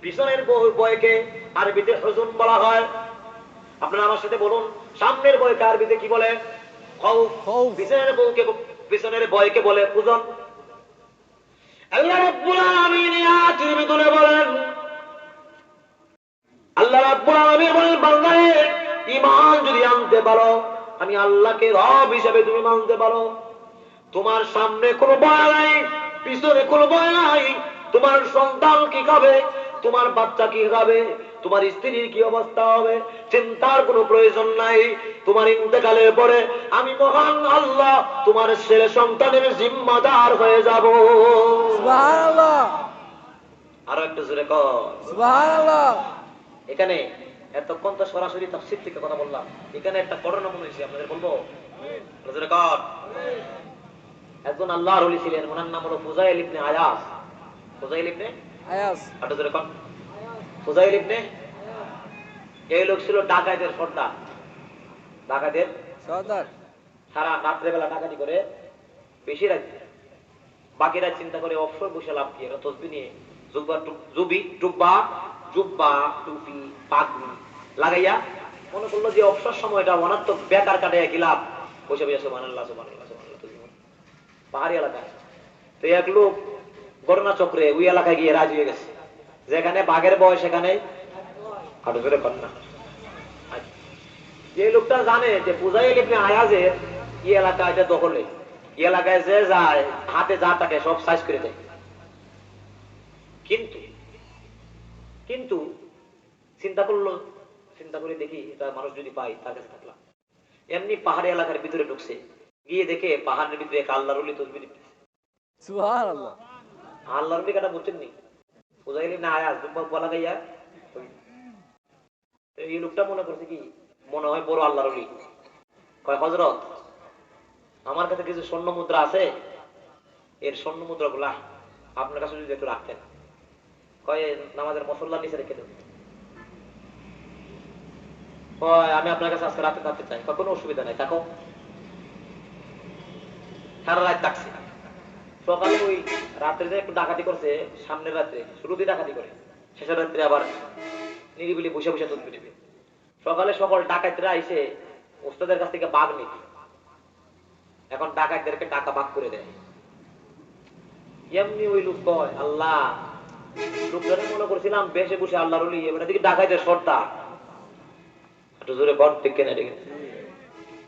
পিছনের বয়কে আরবিতে হুজুন বলা হয়। আপনারা আমার সাথে বলুন, সামনের বয়কে আরবিতে কি বলে? খৌফ। পিছনের বয়কে বলে হুজুন। আল্লাহ রাব্বুল আলামিন আয়াতের ভিতরে বলেন, আল্লাহ রাব্বুল আলামিন বলেন, বান্দারে ঈমান যদি আনতে পারো, আমি আল্লাহকে রব হিসেবে তুমি মানতে পারো, তোমার সামনে কোনো ভয় নাই, পিছনে কোনো ভয় নাই। তোমার সন্তান কি খাবে, তোমার বাচ্চা কি খাবে, তোমার স্ত্রীর কি অবস্থা হবে, চিন্তার কোনো প্রয়োজন নাই। তোমার ইন্তেকালের পরে আমি মহান আল্লাহ তোমার ছেলে সন্তানের জিম্মাদার হয়ে যাব। সুবহানাল্লাহ। আরো একটু জোরে কও সুবহানাল্লাহ। এখানে এতক্ষণ তো সরাসরি তাফসীর থেকে কথা বললাম, এখানে একটা ঘটনা মনে হয়েছে আপনাদের বলবো। জোরে কও। একজন আল্লাহর ওলি ছিলেন, ওনার নাম হলো ফুজাইল ইবনে আয়াস। ফুজাইল ইবনে আয়াস। আটো জোরে কও। ফুজাইল ইবনে, এই লোক ছিল ডাকাতের সর্দার, ডাকাতের সর্দার। সারা রাত্রেবেলা ডাকাতি করে, বেশি রাত, বাকি রাত চিন্তা করে অবসর বসে লাভ কি, একটা তসবিহ নিয়ে জুব্বা টুপি পাগড়ি লাগাইয়া মনে করলো যে অবসর সময়টা অনাত্মক বেকার কাটাইয়া কি লাভ, বসে বসে সুবহানাল্লাহ সুবহানাল্লাহ সুবহানাল্লাহ তসবিহ। পাহাড়ি এলাকায় তো এক লোক ঘটনা চক্রে ওই এলাকায় গিয়ে রাজি হয়ে গেছে, যেখানে বাঘের বয়স সেখানে হাঁটু করে কন্যা। যে লোকটা জানে যে ফুজাইল ইবনে আয়াজের এই এলাকা এটা দখলে, এই এলাকায় যে যায় হাতে যা থাকে সব সাইজ করে দেয়। কিন্তু কিন্তু চিন্তা করে দেখি এটা মানুষ যদি পাই তার কাছে থাকলাম। এমনি পাহাড়ি এলাকার ভিতরে ঢুকছে, গিয়ে দেখে পাহাড়ের ভিতরে এক আল্লাহর ওলি তসবিহ দিতেছে। সুবহানাল্লাহ। আল্লাহর বিকাটা বুঝছেন নি বুঝাইলি না আয়াজ বলা গাইয়া এই লোকটা মনে করছে কি মনে হয় বড় আল্লাহর ওলি কয় হযরত আমার কাছে কিছু স্বর্ণ মুদ্রা আছে এর স্বর্ণ মুদ্রা গুলা আপনার কাছে যদি একটু রাখতেন কয় নামাজের মুসল্লার নিচে রেখে দেন কয় আমি আপনার কাছে আজকে রাতে থাকতে চাই কোনো অসুবিধা নাই থাকো সারা রাত থাকছি সকালে ওই রাত্রে যে একটু ডাকাতি করছে সামনের রাত্রে শুরুতে ডাকাতি করে শেষের রাত্রে আবার নিরিবিলি বসে বসে তদবি নেবে সকালে সকল ডাকাতরা এসে ওস্তাদের কাছ থেকে বাঘ নিত এখন ডাকাতদেরকে টাকা ভাগ করে দেয় এমনি ওই লোক কয় আল্লাহ লোকটারে মনে করছিলাম বেশে বসে আল্লাহর ওলি এবার দিকে ডাকাইতে সর্দার একটু জোরে বট ঠিক কেনা রেখে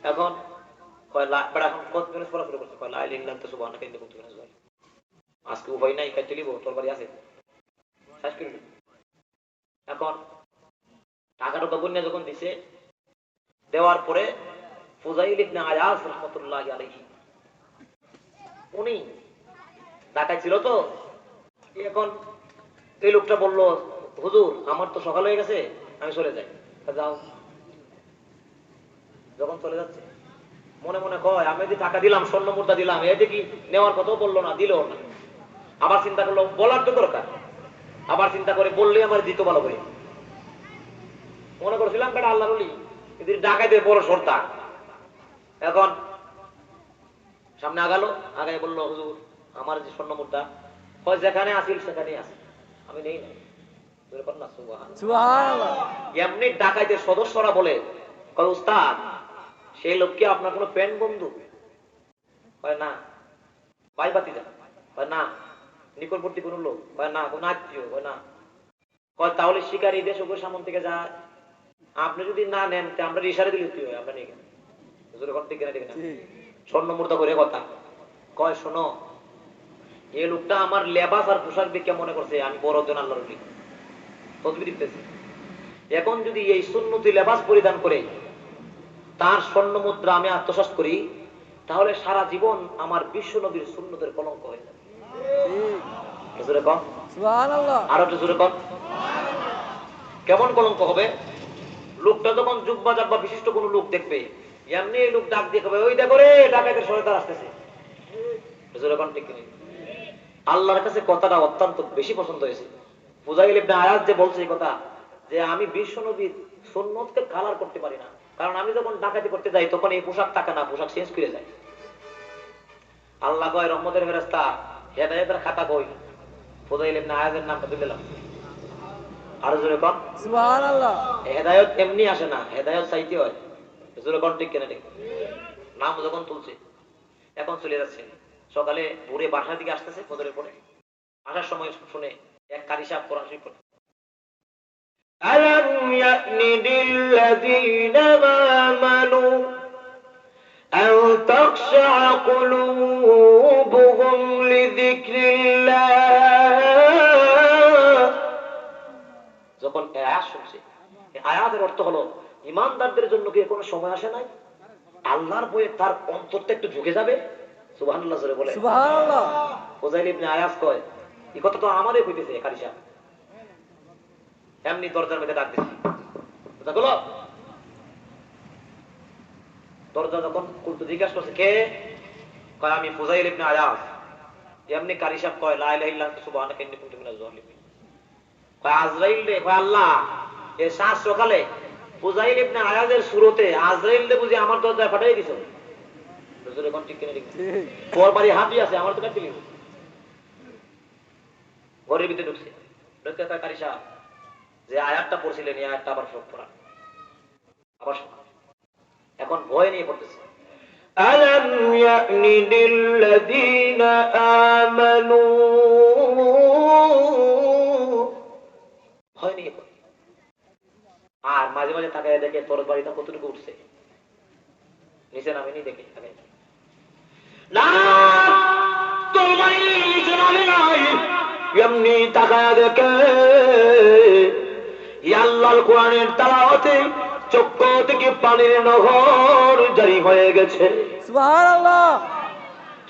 এখন আজকে উপায় নাই কাটতে লিব তোর বাড়ি আছে এখন টাকাটা বন্যা যখন দিছে দেওয়ার পরে ফুজাইল ইবনে আয়াজ রাহমাতুল্লাহ আলাইহি উনি ঢাকায় ছিল তো এখন এই লোকটা বলল হুজুর আমার তো সকাল হয়ে গেছে আমি চলে যাই যাও যখন চলে যাচ্ছে মনে মনে কয় আমি যদি টাকা দিলাম স্বর্ণ মুদ্রা দিলাম এই দেখি নেওয়ার কথাও বললো না দিল না আবার চিন্তা করলো বলার তো দরকার আবার চিন্তা করে বললে আমার দিত ভালো করে মনে করছিলাম বেটা আল্লাহর ওলি এদের ডাকাইতে বড় সর্দার এখন সামনে আগালো আগায় বললো হুজুর আমার যে স্বর্ণ মুদ্রা হয় যেখানে আসিল সেখানেই আছে আমি নেই না সুবহানাল্লাহ এমনি ডাকাইতের সদস্যরা বলে কয় উস্তাদ সেই লোককে আপনার কোনো প্যান বন্ধু হয় না ভাই বাতিজা হয় না নিকটবর্তী কোন লোক হয় না কোন আত্মীয় হয় না কয় তাহলে শিকারী দেশ ওপর সামন থেকে যায় আপনি যদি না নেন আমরা ইশারা দিলে কি হয় আমরা নিয়ে গেল স্বর্ণ মুদ্রা করে কথা কয় শোনো এই লোকটা আমার লেবাস আর পোশাক দেখে মনে করছে আমি বড় জন আল্লাহর ওলি তদবি দিতেছি এখন যদি এই সুন্নতি লেবাস পরিধান করে তার স্বর্ণ মুদ্রা আমি আত্মসাৎ করি তাহলে সারা জীবন আমার বিশ্ব নবীর সুন্নতের কলঙ্ক হয়ে যাবে সুবহানাল্লাহ আরো একটু জোরে কর কেমন কলঙ্ক হবে লোকটা যখন জুব্বা জাব্বা বিশিষ্ট কোন লোক দেখবে এমনি লোক ডাক দিয়ে কবে ওই দেখো রে ডাকাতের সরদার আসতেছে জোরে কর ঠিক নেই আল্লাহর কাছে কথাটা অত্যন্ত বেশি পছন্দ হয়েছে ফুজাইল ইবনে আয়াজ যে বলছে এই কথা যে আমি বিশ্ব নবীর সুন্নতকে কালার করতে পারি না কারণ আমি যখন ডাকাতি করতে যাই তখন এই পোশাক টাকা না পোশাক চেঞ্জ করে যায় আল্লাহ কয় রহমতের ফেরেশতা হেদায়েতের খাতা কই ফুজাইল ইবনে আয়াজের নামটা দিলাম আরো জোরে কর সুবহানাল্লাহ হেদায়েত এমনি আসে না হেদায়েত চাইতে হয় জোরে কর ঠিক কেন ঠিক নাম যখন তুলছে এখন চলে যাচ্ছে সকালে ভোরে বাসার দিকে আসতেছে ফজরের পরে আসার সময় শুনে এক কারি সাহেব কোরআন শরীফ পড়ে ألم يأن للذين آمنوا أن تخشع قلوبهم لذكر الله যখন আয়াত শুনছে আয়াতের অর্থ হলো ইমানদারদের জন্য কি কোনো সময় আসে নাই আল্লাহর বইয়ে তার অন্তরটা একটু ঝুঁকে যাবে সুবহানাল্লাহ জোরে বলে সুবহানাল্লাহ ফুজাইল ইবনে আয়াজ কয় এই কথা তো আমারই কইতেছে কারি সাহেব এমনি দরজার মধ্যে ডাক দিছি বুঝলো দরজা যখন খুলতে জিজ্ঞাসা করছে কে কয় আমি ফুজাইল ইবনে আয়াজ এমনি কারি সাহেব কয় লা ইলাহা ইল্লা আনতা সুবহানাকা ইন্নী কুনতু মিনাজ জালিমিন কয় আজরাইল রে কয় আল্লাহ এই সাত সকালে ফুজাইল ইবনে আয়াজের শুরুতে আজরাইল রে বুঝি আমার দরজায় পাঠিয়ে দিছো বুঝলে কোন ঠিক কিনা ঠিক তোর বাড়ি হাতি আছে আমার তো কাটলি ঘরের ভিতরে ঢুকছে ঢুকে কয় কারি সাহেব যে আয়াতটা পড়ছিলেন এই আয়াতটা আবার সব পড়া আবার এখন ভয় নিয়ে পড়তেছে আলাম ইয়ানি লিল্লাযীনা আমানু ভয় নিয়ে পড়ে আর মাঝে মাঝে তাকায় দেখে তোর বাড়িটা কতটুকু উঠছে নিচে নামেনি দেখে তাকায় না তোর বাড়ি নিচে নামে নাই এমনি তাকায় দেখে আল্লাহর কোরআনের তেলাওয়াতে চক্ষু থেকে পানির নহর জারি হয়ে গেছে সুবহানাল্লাহ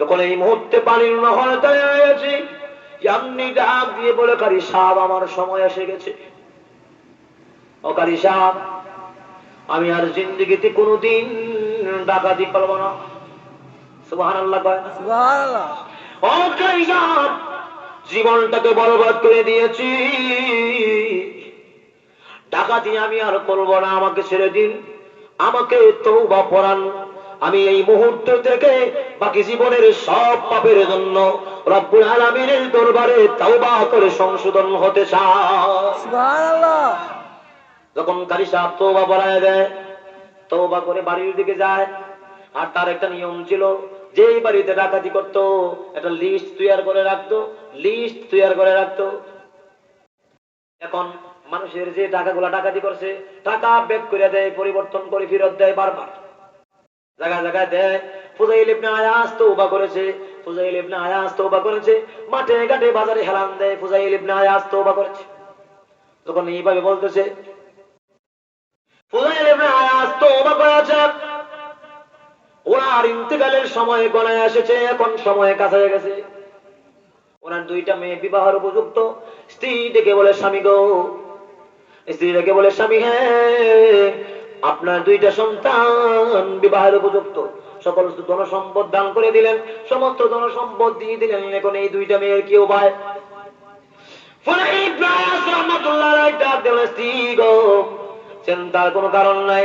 যখন এই মুহূর্তে পানির নহর দাঁড়িয়ে আছে এমনি ডাক দিয়ে বলে, কারি সাহেব আমার সময় এসে গেছে। ও কারি সাহেব, আমি আর জিন্দেগিতে কোনোদিন ডাকাতি করবো না। সুবহানাল্লাহ কয় না? সুবহানাল্লাহ। ও কারি সাহেব, জীবনটাকে বরবাদ করে দিয়েছি, ডাকাতি আমি আর করবো না, আমাকে ছেড়ে দিন, আমাকে তওবা পড়ান। আমি এই মুহূর্ত থেকে বাকি জীবনের সব পাপের জন্য রব্বুল আলামিনের দরবারে তওবা করে সংশোধন হতে চাই। সুবহানাল্লাহ। যখন কারি সাহেব তওবা পড়ায় দেয়, তওবা করে বাড়ির দিকে যায়। আর তার একটা নিয়ম ছিল, যেই বাড়িতে ডাকাতি করতো একটা লিস্ট তৈরি করে রাখতো। এখন মানুষের যে টাকাগুলা ডাকাতি করছে, টাকা ব্যাক করে দেয়, পরিবর্তন করে ফেরত দেয়, বারবার জায়গায় জায়গায় দেয়। ফুজাইল ইবনে আয়াস তওবা করেছে, মাঠে ঘাটে বাজারে হেলান দেয়, ফুজাইল ইবনে আয়াস তওবা করেছে। তখন এইভাবে বলতেছে, ফুজাইল ইবনে আয়াস তওবা করেছে, ওনার ইন্তেকালের সময় গণায় এসেছে, এখন সময় কাছে হয়ে গেছে। ওনার দুইটা মেয়ে বিবাহের উপযুক্ত। স্ত্রী ডেকে বলে, স্বামী গো, স্ত্রী ডেকে বলে, স্বামী হ্যাঁ, আপনার দুইটা সন্তান বিবাহের উপযুক্ত, সকল ধন সম্পদ দান করে দিলেন, সমস্ত ধন সম্পদ দিয়ে দিলেন, এখন এই দুইটা মেয়ের কি উপায়? চিন্তার কোনো কারণ নাই,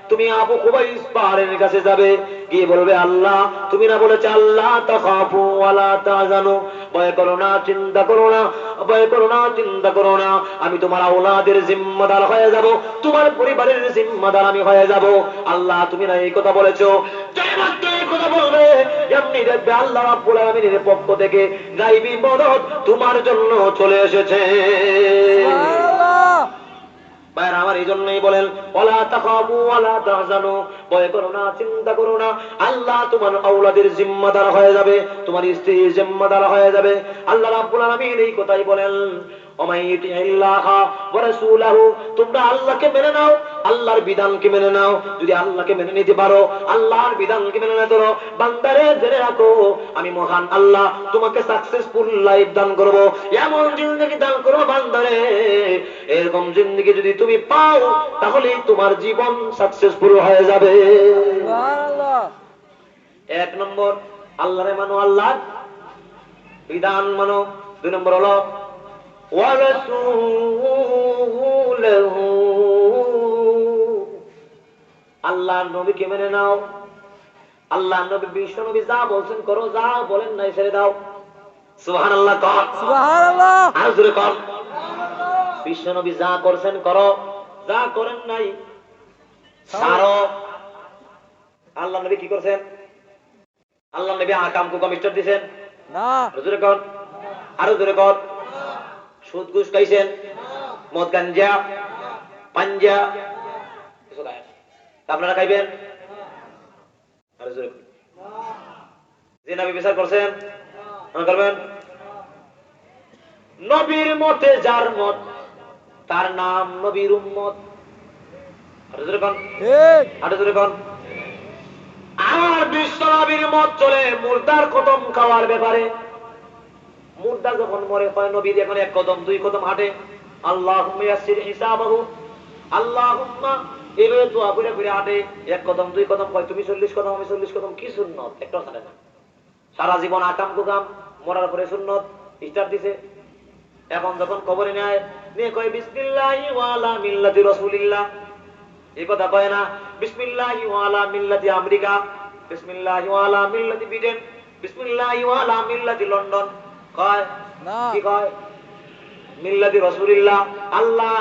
তুমি আবু কুবাইস পাহাড়ের কাছে যাবে, গিয়ে বলবে, আল্লাহ তুমি না বলেছে আল্লাহ তাখাফু ওয়ালা তাহজানু, ভয় করো না, চিন্তা করো না, ভয় করো না, চিন্তা করো না, আমি তোমার আওলাদের জিম্মাদার হয়ে যাব, তোমার পরিবারের জিম্মাদার আমি হয়ে যাব। আল্লাহ তুমি না এই কথা বলেছো? যেই মাত্র এই কথা বলবে, এমনি দেখবে আল্লাহ রাব্বুল আলামিনের পক্ষ থেকে গায়বী মদদ তোমার জন্য চলে এসেছে। সুবহানাল্লাহ। ভাইরা আমার, এই জন্যই বলেন, ওয়ালা তাখাফু ওয়ালা তাহজানু, ভয় করো না, চিন্তা করো না, আল্লাহ তোমার আওলাদের জিম্মাদার হয়ে যাবে, তোমার স্ত্রীর জিম্মাদার হয়ে যাবে। আল্লাহ রাব্বুল আলামিন এই কথাই বলেন, তোমরা আল্লাহকে মেনে নাও, আল্লাহর বিধানকে মেনে নাও। যদি আল্লাহকে মেনে নিতে পারো, আল্লাহর বিধানকে মেনে নিতে পারো, বান্দারে জেনে রাখো, আমি মহান আল্লাহ তোমাকে সাকসেসফুল লাইফ দান করব, এমন জিন্দেগি দান করব বান্দারে। এরকম জিন্দেগি যদি তুমি পাও, তাহলে তোমার জীবন সাকসেসফুল হয়ে যাবে। সুবহানাল্লাহ। এক নম্বর, আল্লাহরে মানো, আল্লাহর বিধান মানো। দুই নম্বর হলো ওয়ারাসূলহু, আল্লাহর নবীকে মেনে নাও। আল্লাহর নবী, বিশ্ব নবী যা বলছেন করো, যা বলেন নাই ছেড়ে দাও। সুবহানাল্লাহ কর, সুবহানাল্লাহ। আর জোরে কর। বিশ্ব নবী যা করছেন করো, যা করেন নাই ছাড়ো। আল্লাহ নবী কি করছেন? আল্লাহ নবী আকাম কুকাম স্টার দিয়েছেন না। জোরে কর, আরো জোরে কর। সুদ ঘুষ খাইছেন, মদ গাঞ্জা পাঞ্জা কিছু খায়, আপনারা খাইবেন? আরো জোরে। যে নবী বিচার করছেন করবেন? নবীর মতে যার মত, তার নাম নবীর উম্মত। আরো জোরে কর, ঠিক। আরো জোরে কর। আর বিশ্ব নবীর মত চলে মুর্দার কদম খাওয়ার ব্যাপারে। মুর্দা যখন মরে হয়, নবীর এখন এক কদম দুই কদম হাঁটে, আল্লাহুম্মা ইয়াসসির হিসাবাহু, আল্লাহুম্মা এভাবে দোয়া করে করে হাঁটে, এক কদম দুই কদম কয়, তুমি 40 কদম আমি 40 কদম, কি সুন্নত একটা ছাড়ে না। সারা জীবন আকাম কুকাম, মরার পরে সুন্নত স্টার দিছে। এখন যখন কবরে নেয়, নিয়ে কয় বিসমিল্লাহি ওয়া আলা মিল্লাতি রাসূলিল্লাহ, এই কথা কয় না। বিসমিল্লাহি ওয়া আলা মিল্লাতি আমেরিকা, বিসমিল্লাহি ওয়া আলা মিল্লাতি ব্রিটেন, বিসমিল্লাহি ওয়া আলা মিল্লাতি লন্ডন কয় না। কি কয়? মিল্লাতি রাসূলিল্লাহ। আল্লাহ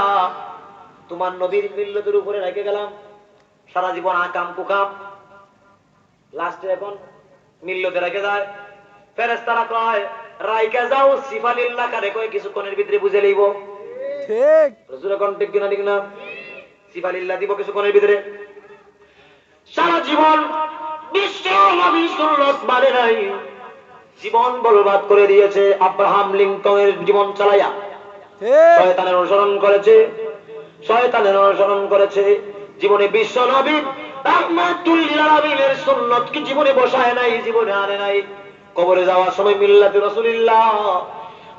তোমার নবীর মিল্লাতের উপরে রেখে গেলাম, সারা জীবন আকাম কুকাম, লাস্টে এখন মিল্লাতে রেখে যায়। ফেরেশতারা কয় রাইকা যাও সিফালিল্লাহ কারে, কয় কিছুক্ষণের ভিতরে বুঝে লইব। ঠিক। রাসূল কোন ঠিক কিনা, ঠিক না? সিফালিল্লাহ দিব কিছুক্ষণের ভিতরে। সারা জীবন বিশ্ব নবী সুন্নাত মানে নাই, জীবন বরবাদ করে দিয়েছে। আব্রাহাম লিঙ্কনের জীবন চালাইয়া ঠিক। শয়তানের অনুসরণ করেছে, শয়তানের অনুসরণ করেছে। জীবনে বিশ্ব নবী রাহমাতুল লিল আলামিনের সুন্নাত কি জীবনে বসায় নাই, জীবনে আনে নাই। কবরে যাওয়ার সময় মিল্লাতে রাসূলুল্লাহ,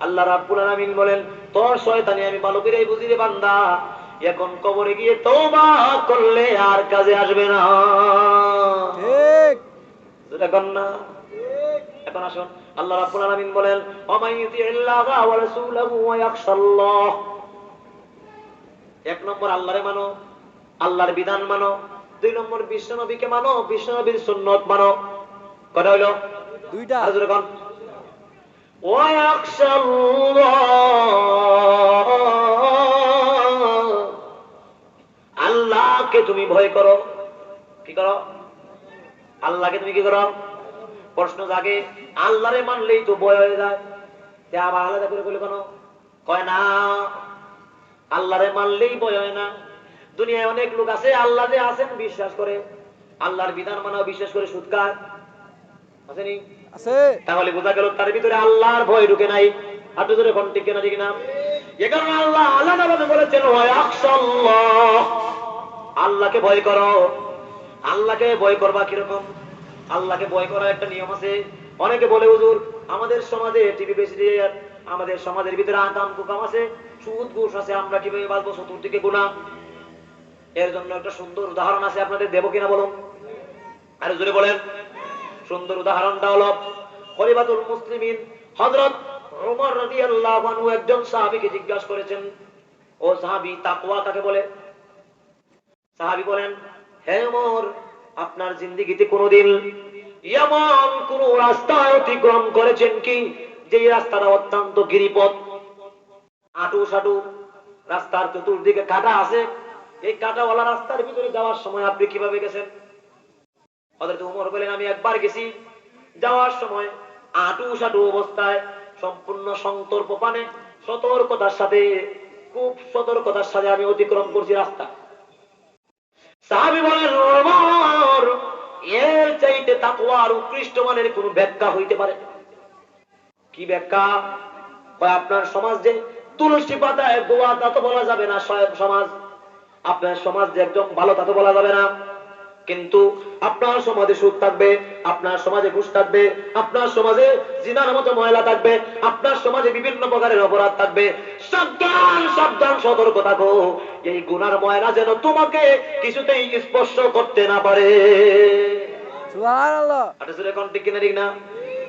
আল্লাহ রাব্বুল আলামিন বলেন, তোর শয়তানি আমি ভালো করেই বুঝি রে বান্দা, এখন কবরে গিয়ে তওবা করলে আর কাজে আসবে না। ঠিক এখন না, এখন আসুন, আল্লাহ রাব্বুল আলামিন বলেন, ওমাই ইউতিইল্লাহা ওয়া রাসূলাহু ওয়া ইয়াখশাল্লাহ। এক নম্বর আল্লাহরে মানো, আল্লাহর বিধান মানো। দুই নম্বর বিশ্ব নবীকে মানো, বিশ্ব নবীর সুন্নত মানো। কয়টা হইল? দুইটা আর জোরে কোন, ওয়া ইয়াখশাল্লাহ, আল্লাহকে তুমি ভয় করো। কি করো? আল্লাহকে তুমি কি করো? প্রশ্ন জাগে, আল্লাহরে মানলেই তো ভয় হয়ে যায়, তে আবার আলাদা করে বলে কেন? কয় না, আল্লাহরে মানলেই ভয় হয় না। দুনিয়ায় অনেক লোক আছে আল্লাহ যে আছেন বিশ্বাস করে, আল্লাহর বিধান মানাও বিশ্বাস করে সুদ খায়, আসেনি? আছে তাহলে বোঝা গেল তার ভিতরে আল্লাহর ভয় ঢুকে নাই। আর তো ধরে কোন ঠিক না ঠিক না? এ কারণে আল্লাহ আলাদাভাবে বলেছেন, ওয়ায়াখশাল্লাহ, আল্লাহকে ভয় করো। আল্লাহকে ভয় করবা কিরকম? আল্লাহকে ভয় করার একটা নিয়ম আছে। অনেকে বলে, হুজুর আমাদের সমাজে টিভি প্রেসিডেন্ট, আমাদের সমাজের ভিতরে আকাম কুকাম আছে, সুদ ঘুষ আছে, আমরা কিভাবে বাঁচবো, চতুর্দিকে গুনাহ। এর জন্য একটা সুন্দর উদাহরণ আছে, আপনাদের দেব কিনা বলুন? আরে জোরে বলেন। সুন্দর উদাহরণটা হলো খলিফাতুল মুসলিমিন হযরত ওমর রাদিয়াল্লাহু আনহু একজন সাহাবীকে জিজ্ঞাসা করেছেন, ও সাহাবী, তাকওয়া কাকে বলে? সাহাবী বলেন, হে ওমর, আপনার জিন্দেগিতে কোনোদিন এমন কোন রাস্তা অতিক্রম করেছেন কি যে রাস্তাটা অত্যন্ত গিরিপথ, আটু সাটু, রাস্তার চতুর্দিকে কাটা আছে, এই কাটাওয়ালা রাস্তার ভিতরে যাওয়ার সময় আপনি কিভাবে গেছেন? হযরত ওমর বলেন, আমি একবার গেছি, যাওয়ার সময় আটু সাটু অবস্থায়, সম্পূর্ণ সন্তর্প পানে সতর্কতার সাথে, খুব সতর্কতার সাথে আমি অতিক্রম করছি রাস্তা। সাহাবী বলেন, ওমর, এর চাইতে তাকওয়ার উৎকৃষ্ট মানের কোন ব্যাখ্যা হইতে পারে? কি ব্যাখ্যা? কয়, আপনার সমাজ যে তুলসী পাতায় দোয়া, তা তো বলা যাবে না সমাজ। আপনার সমাজ যে একদম ভালো, তা তো বলা যাবে না। কিন্তু আপনার সমাজে সুদ থাকবে, আপনার সমাজে ঘুষ থাকবে, আপনার সমাজে জিনার মতো ময়লা থাকবে, আপনার সমাজে বিভিন্ন প্রকারের অপরাধ থাকবে। সাবধান, সাবধান, সতর্ক থাকো, এই গুনার ময়লা যেন তোমাকে কিছুতেই স্পর্শ করতে না পারে। সুবহানাল্লাহ আচ্ছা, সুরে কোন ঠিক কিনা ঠিক না?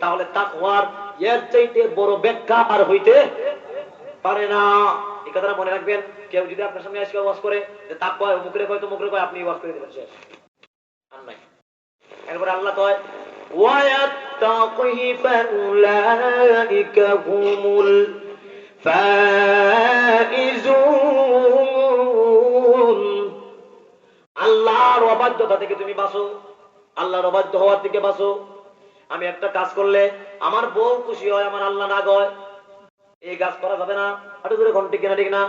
তাহলে তাকওয়ার এর চাইতে বড় ব্যাখ্যা আর হইতে পারে না। এই কথাটা মনে রাখবেন। কেউ যদি আপনার সামনে এসে ওয়াজ করে যে তাকওয়া মুখরে কয়, তো মুখরে কয়, আপনি ওয়াজ করে দিবেন শেষ। আর নাই। এরপর আল্লাহ কয়, ওয়ায়াত্তাকি ফাউলাইকা হুমুল ফাইজুন। আল্লাহর অবাধ্যতা থেকে তুমি বাঁচো, আল্লাহর অবাধ্য হওয়ার থেকে বাঁচো। আমি একটা কাজ করলে আমার বউ খুশি হয়, আমার আল্লাহ না গয়, এই কাজ করা যাবে না। হাঁটু ধরে ঘন্টি কিনা ঠিক না?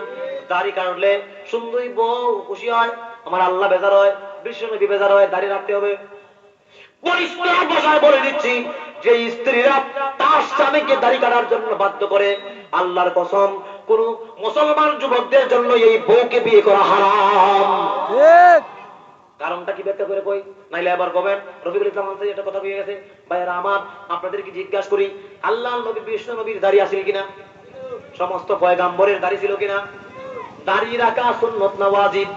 দাড়ি কাটলে সুন্দরী বউ খুশি হয়, আমার আল্লাহ বেজার হয়, বিশ্বনবী বেজার হয়, দাড়ি রাখতে হবে। পরিষ্কার ভাষায় বলে দিচ্ছি, যে স্ত্রীরা তার স্বামীকে দাড়ি কাটার জন্য বাধ্য করে, আল্লাহর কসম, কোন মুসলমান যুবকদের জন্য এই বউকে বিয়ে করা হারাম। ঠিক কারণটা কি ব্যাখ্যা করে কই, নাইলে আবার কবেন রফিকুল ইসলাম আনসারী একটা কথা কয়ে গেছে। ভাইয়েরা আমার, আপনাদেরকে জিজ্ঞাসা করি, আল্লাহ নবী, বিষ্ণু নবীর দাড়ি আছিল কিনা? সমস্ত পয়গাম্বরের দাড়ি ছিল কিনা? দাড়ি রাখা সুন্নত না ওয়াজিব?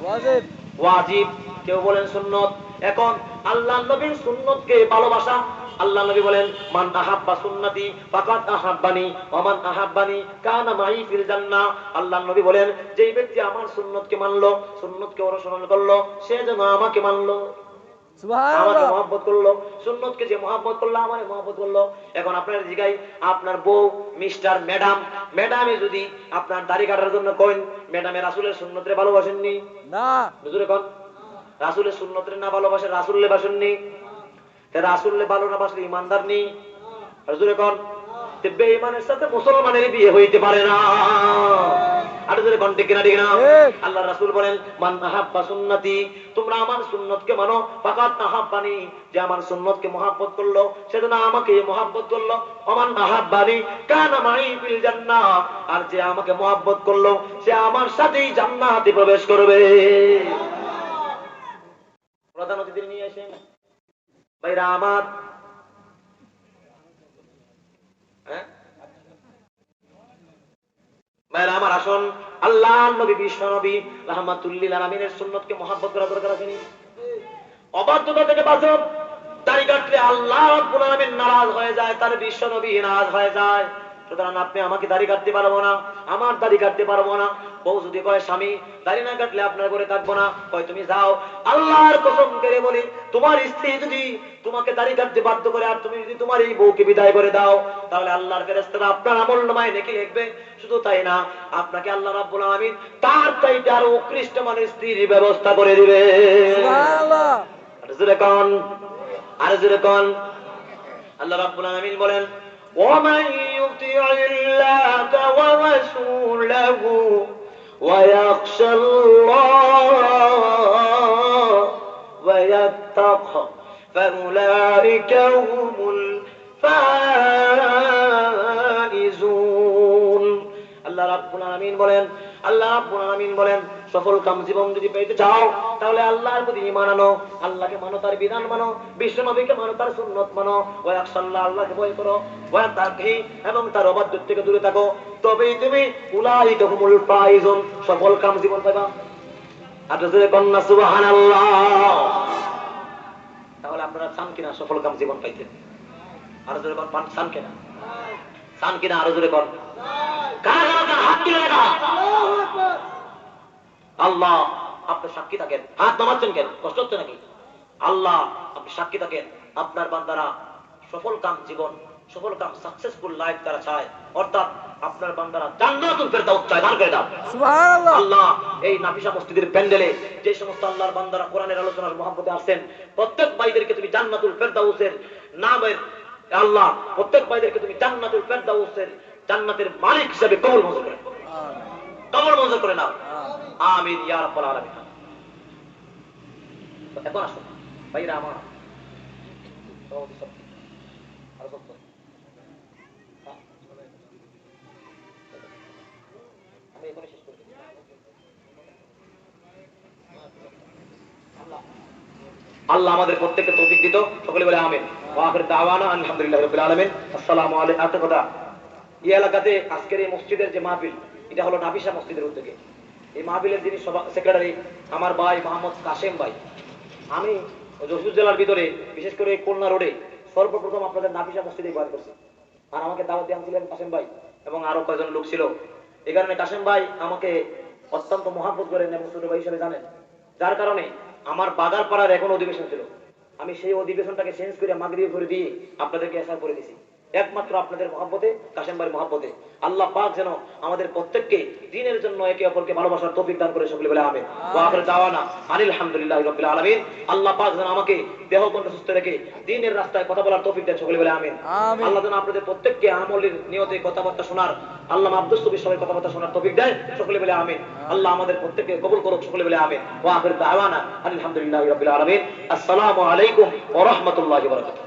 ওয়াজিব ওয়াজিব। কেউ বলেন সুন্নত। এখন আল্লাহ নবীর সুন্নতকে ভালোবাসা, আল্লাহ নবী বলেন, মান আহাব্বা সুন্নতি ফাকাদ আহাব্বানি ওয়া মান আহাব্বানি কানা মাই ফিল জান্নাহ। আল্লাহ নবী বলেন, যেই ব্যক্তি আমার সুন্নতকে মানলো, সুন্নতকে অনুসরণ করলো, সে যেন আমাকে মানলো, আমাকে সুবহানাল্লাহ মহব্বত করলো। সুন্নতকে যে মহব্বত করলো, আমারে মহব্বত করলো। এখন আপনার জিগাই, আপনার বউ, মিস্টার, ম্যাডাম, ম্যাডামে যদি আপনার দাড়ি কাটার জন্য কইন, ম্যাডামে রাসূলের সুন্নতরে ভালোবাসেননি? না হুজুর এখন রাসূলের সুন্নতরে না ভালোবাসে, রাসূলরে বাসেননি। তে রাসূলরে ভালো না বাসলে ইমানদার নেই। হুজুর এখন বেঈমানের সাথে মুসলমানের বিয়ে হইতে পারে না। আর যদি কোন ঠিক না ঠিক না? ঠিক আল্লাহ রাসূল বলেন, মান আহাব্বা সুন্নতি, তোমরা আমার সুন্নতকে মানো, ফাকাত আহাব্বানি, যে আমার সুন্নতকে মহব্বত করলো, সেজন্য আমাকে মহব্বত করলো। ওমান আহাব্বানি কানা মাই ফিল জান্নাহ, আর যে আমাকে মহব্বত করলো, সে আমার সাথেই জান্নাতে প্রবেশ করবে। প্রধান অতিথি নিয়ে আসেন ভাইরা আমার। হ্যাঁ, ভাইরা আমার আসুন, আল্লাহর নবী বিশ্ব নবী রাহমাতুল লিল আলামিনের সুন্নতকে মহব্বত করা দরকার আছে নি? অবাধ্যতা থেকে বাঁচো। দাড়ি কাটলে আল্লাহ রাব্বুল আলামিন নারাজ হয়ে যায়, তার বিশ্ব নবী নারাজ হয়ে যায়। সুতরাং আপনি আমাকে দাড়ি কাটতে পারবো না, আমার দাড়ি কাটতে পারবো না। বউ যদি কয় স্বামী দাড়ি না কাটলে আপনার ঘরে থাকবো না, কয় তুমি যাও, আল্লাহর কসম করে বলি তোমার স্ত্রী যদি তোমাকে দাড়ি কাটতে বাধ্য করে আর তুমি যদি তোমার এই বউকে বিদায় করে দাও, তাহলে আল্লাহর ফেরেশতারা আপনার আমলনামায় নেকি লিখবে। শুধু তাই না, আপনাকে আল্লাহ রাব্বুল আলামিন তার চাইতে আরো উৎকৃষ্ট মানের স্ত্রীর ব্যবস্থা করে দিবে। সুবহানাল্লাহ। আর জোরে কোন, আর জোরে কোন। আল্লাহ রাব্বুল আলামিন বলেন, ومن يطع الله ورسوله ويخشى الله ويتقه فأولئك هم الفائزون। আল্লাহ রাব্বুল আলামিন বলেন, আল্লাহ রাব্বুল আলামিন বলেন, সফল কাম জীবন যদি পেতে চাও তাহলে আল্লাহর প্রতি ঈমান আনো, আল্লাহকে মানো, তার বিধান মানো, বিশ্ব নবীকে মানো, তার সুন্নাত মানো, ওয়া ইয়াখশাল্লাহ, আল্লাহকে ভয় করো, ওয়া তাকি, এবং তার অবাধ্যতা থেকে দূরে থাকো, তবেই তুমি উলাইকা হুমুল ফাইজুন, সফল কাম জীবন পাবা। আর যদি কন্না সুবহানাল্লাহ। তাহলে আপনারা চান কিনা সফল কাম জীবন পাইতে? আর যদি কোন পান চান কিনা? চান কিনা? আরো জোরে কোন। কারা কারা হাত তুলে দেখা। আল্লাহ আপনি সাক্ষী থাকেন, হাত নামাচ্ছেন কেন? কষ্ট হচ্ছে নাকি? আল্লাহ আপনি সাক্ষী থাকেন, আপনার বান্দারা সফল কাম জীবন, সফল কাম সাকসেসফুল লাইফ তারা চায়, অর্থাৎ আপনার বান্দারা জান্নাতুল ফেরদাউস চায়। দান করে দাও সুবহানাল্লাহ। আল্লাহ এই নাফিসা মসজিদের প্যান্ডেলে যে সমস্ত আল্লাহর বান্দারা কোরআনের আলোচনার মহব্বতে আসছেন, প্রত্যেক ভাইদেরকে তুমি জান্নাতুল ফেরদাউসের নামের, আল্লাহ প্রত্যেক ভাইদেরকে তুমি জান্নাতুল ফেরদাউসের জান্নাতের মালিক হিসেবে কবুল মঞ্জুর করে, কবুল মঞ্জুর করে নাও। আমিন ইয়া রাব্বাল আলামিন। এখন আসুন ভাইরা আমার, আমি এখানে শেষ করে দিই। আল্লাহ আমাদের প্রত্যেককে তৌফিক দিত, সকলে বলে আমিন। ওয়া আখির দাওয়ানা আলহামদুলিল্লাহি রাব্বিল আলামিন। আসসালামু আলাইকুম। একটা কথা, এই এলাকাতে আজকের এই মসজিদের যে মাহফিল, এটা হলো নাফিসা মসজিদের উদ্যোগে। এই মাহফিলের যিনি সেক্রেটারি আমার ভাই মোহাম্মদ কাশেম ভাই। আমি যশোর জেলার ভিতরে বিশেষ করে খুলনা রোডে সর্বপ্রথম আপনাদের নাফিসা মসজিদে বয়ান করছি, আর আমাকে দাওয়াত দিয়েছিলেন কাশেম ভাই এবং আরো কয়েকজন লোক ছিল। এই কারণে কাশেম ভাই আমাকে অত্যন্ত মহব্বত করেন এবং ছোট ভাই হিসেবে জানেন, যার কারণে আমার বাগারপাড়ার এখন অধিবেশন ছিল, আমি সেই অধিবেশনটাকে চেঞ্জ করে মাগরিব করে দিয়ে আপনাদেরকে এসা করে দিছি, একমাত্র আপনাদের মহব্বতে, কাশেম ভাইয়ের মহব্বতে। আল্লাহ পাক যেন আমাদের প্রত্যেককে দ্বীনের জন্য একে অপরকে ভালোবাসার তৌফিক দান করে, সকলে বলে আমিন। ওয়া আখির দাওয়ানা আলহামদুলিল্লাহি রাব্বিল আলামিন। আল্লাহ পাক যেন আমাকে দেহ কণ্ঠ সুস্থ রেখে দ্বীনের রাস্তায় কথা বলার তৌফিক দেন, সকলে বলে আমিন। আল্লাহ যেন আপনাদের প্রত্যেককে আমলের নিয়তে কথাবার্তা শোনার, আল্লাহ আব্দুস সুবি সবাই কথাবার্তা শোনার তৌফিক দেন, সকলে বলে আমিন। আল্লাহ আমাদের প্রত্যেককে কবুল করুক, সকলে বলে আমিন। ওয়া আখির দাওয়ানা আলহামদুলিল্লাহি রাব্বিল আলামিন। আসসালামু আলাইকুম ওয়া রাহমাতুল্লাহি ওয়া বারাকাতুহু।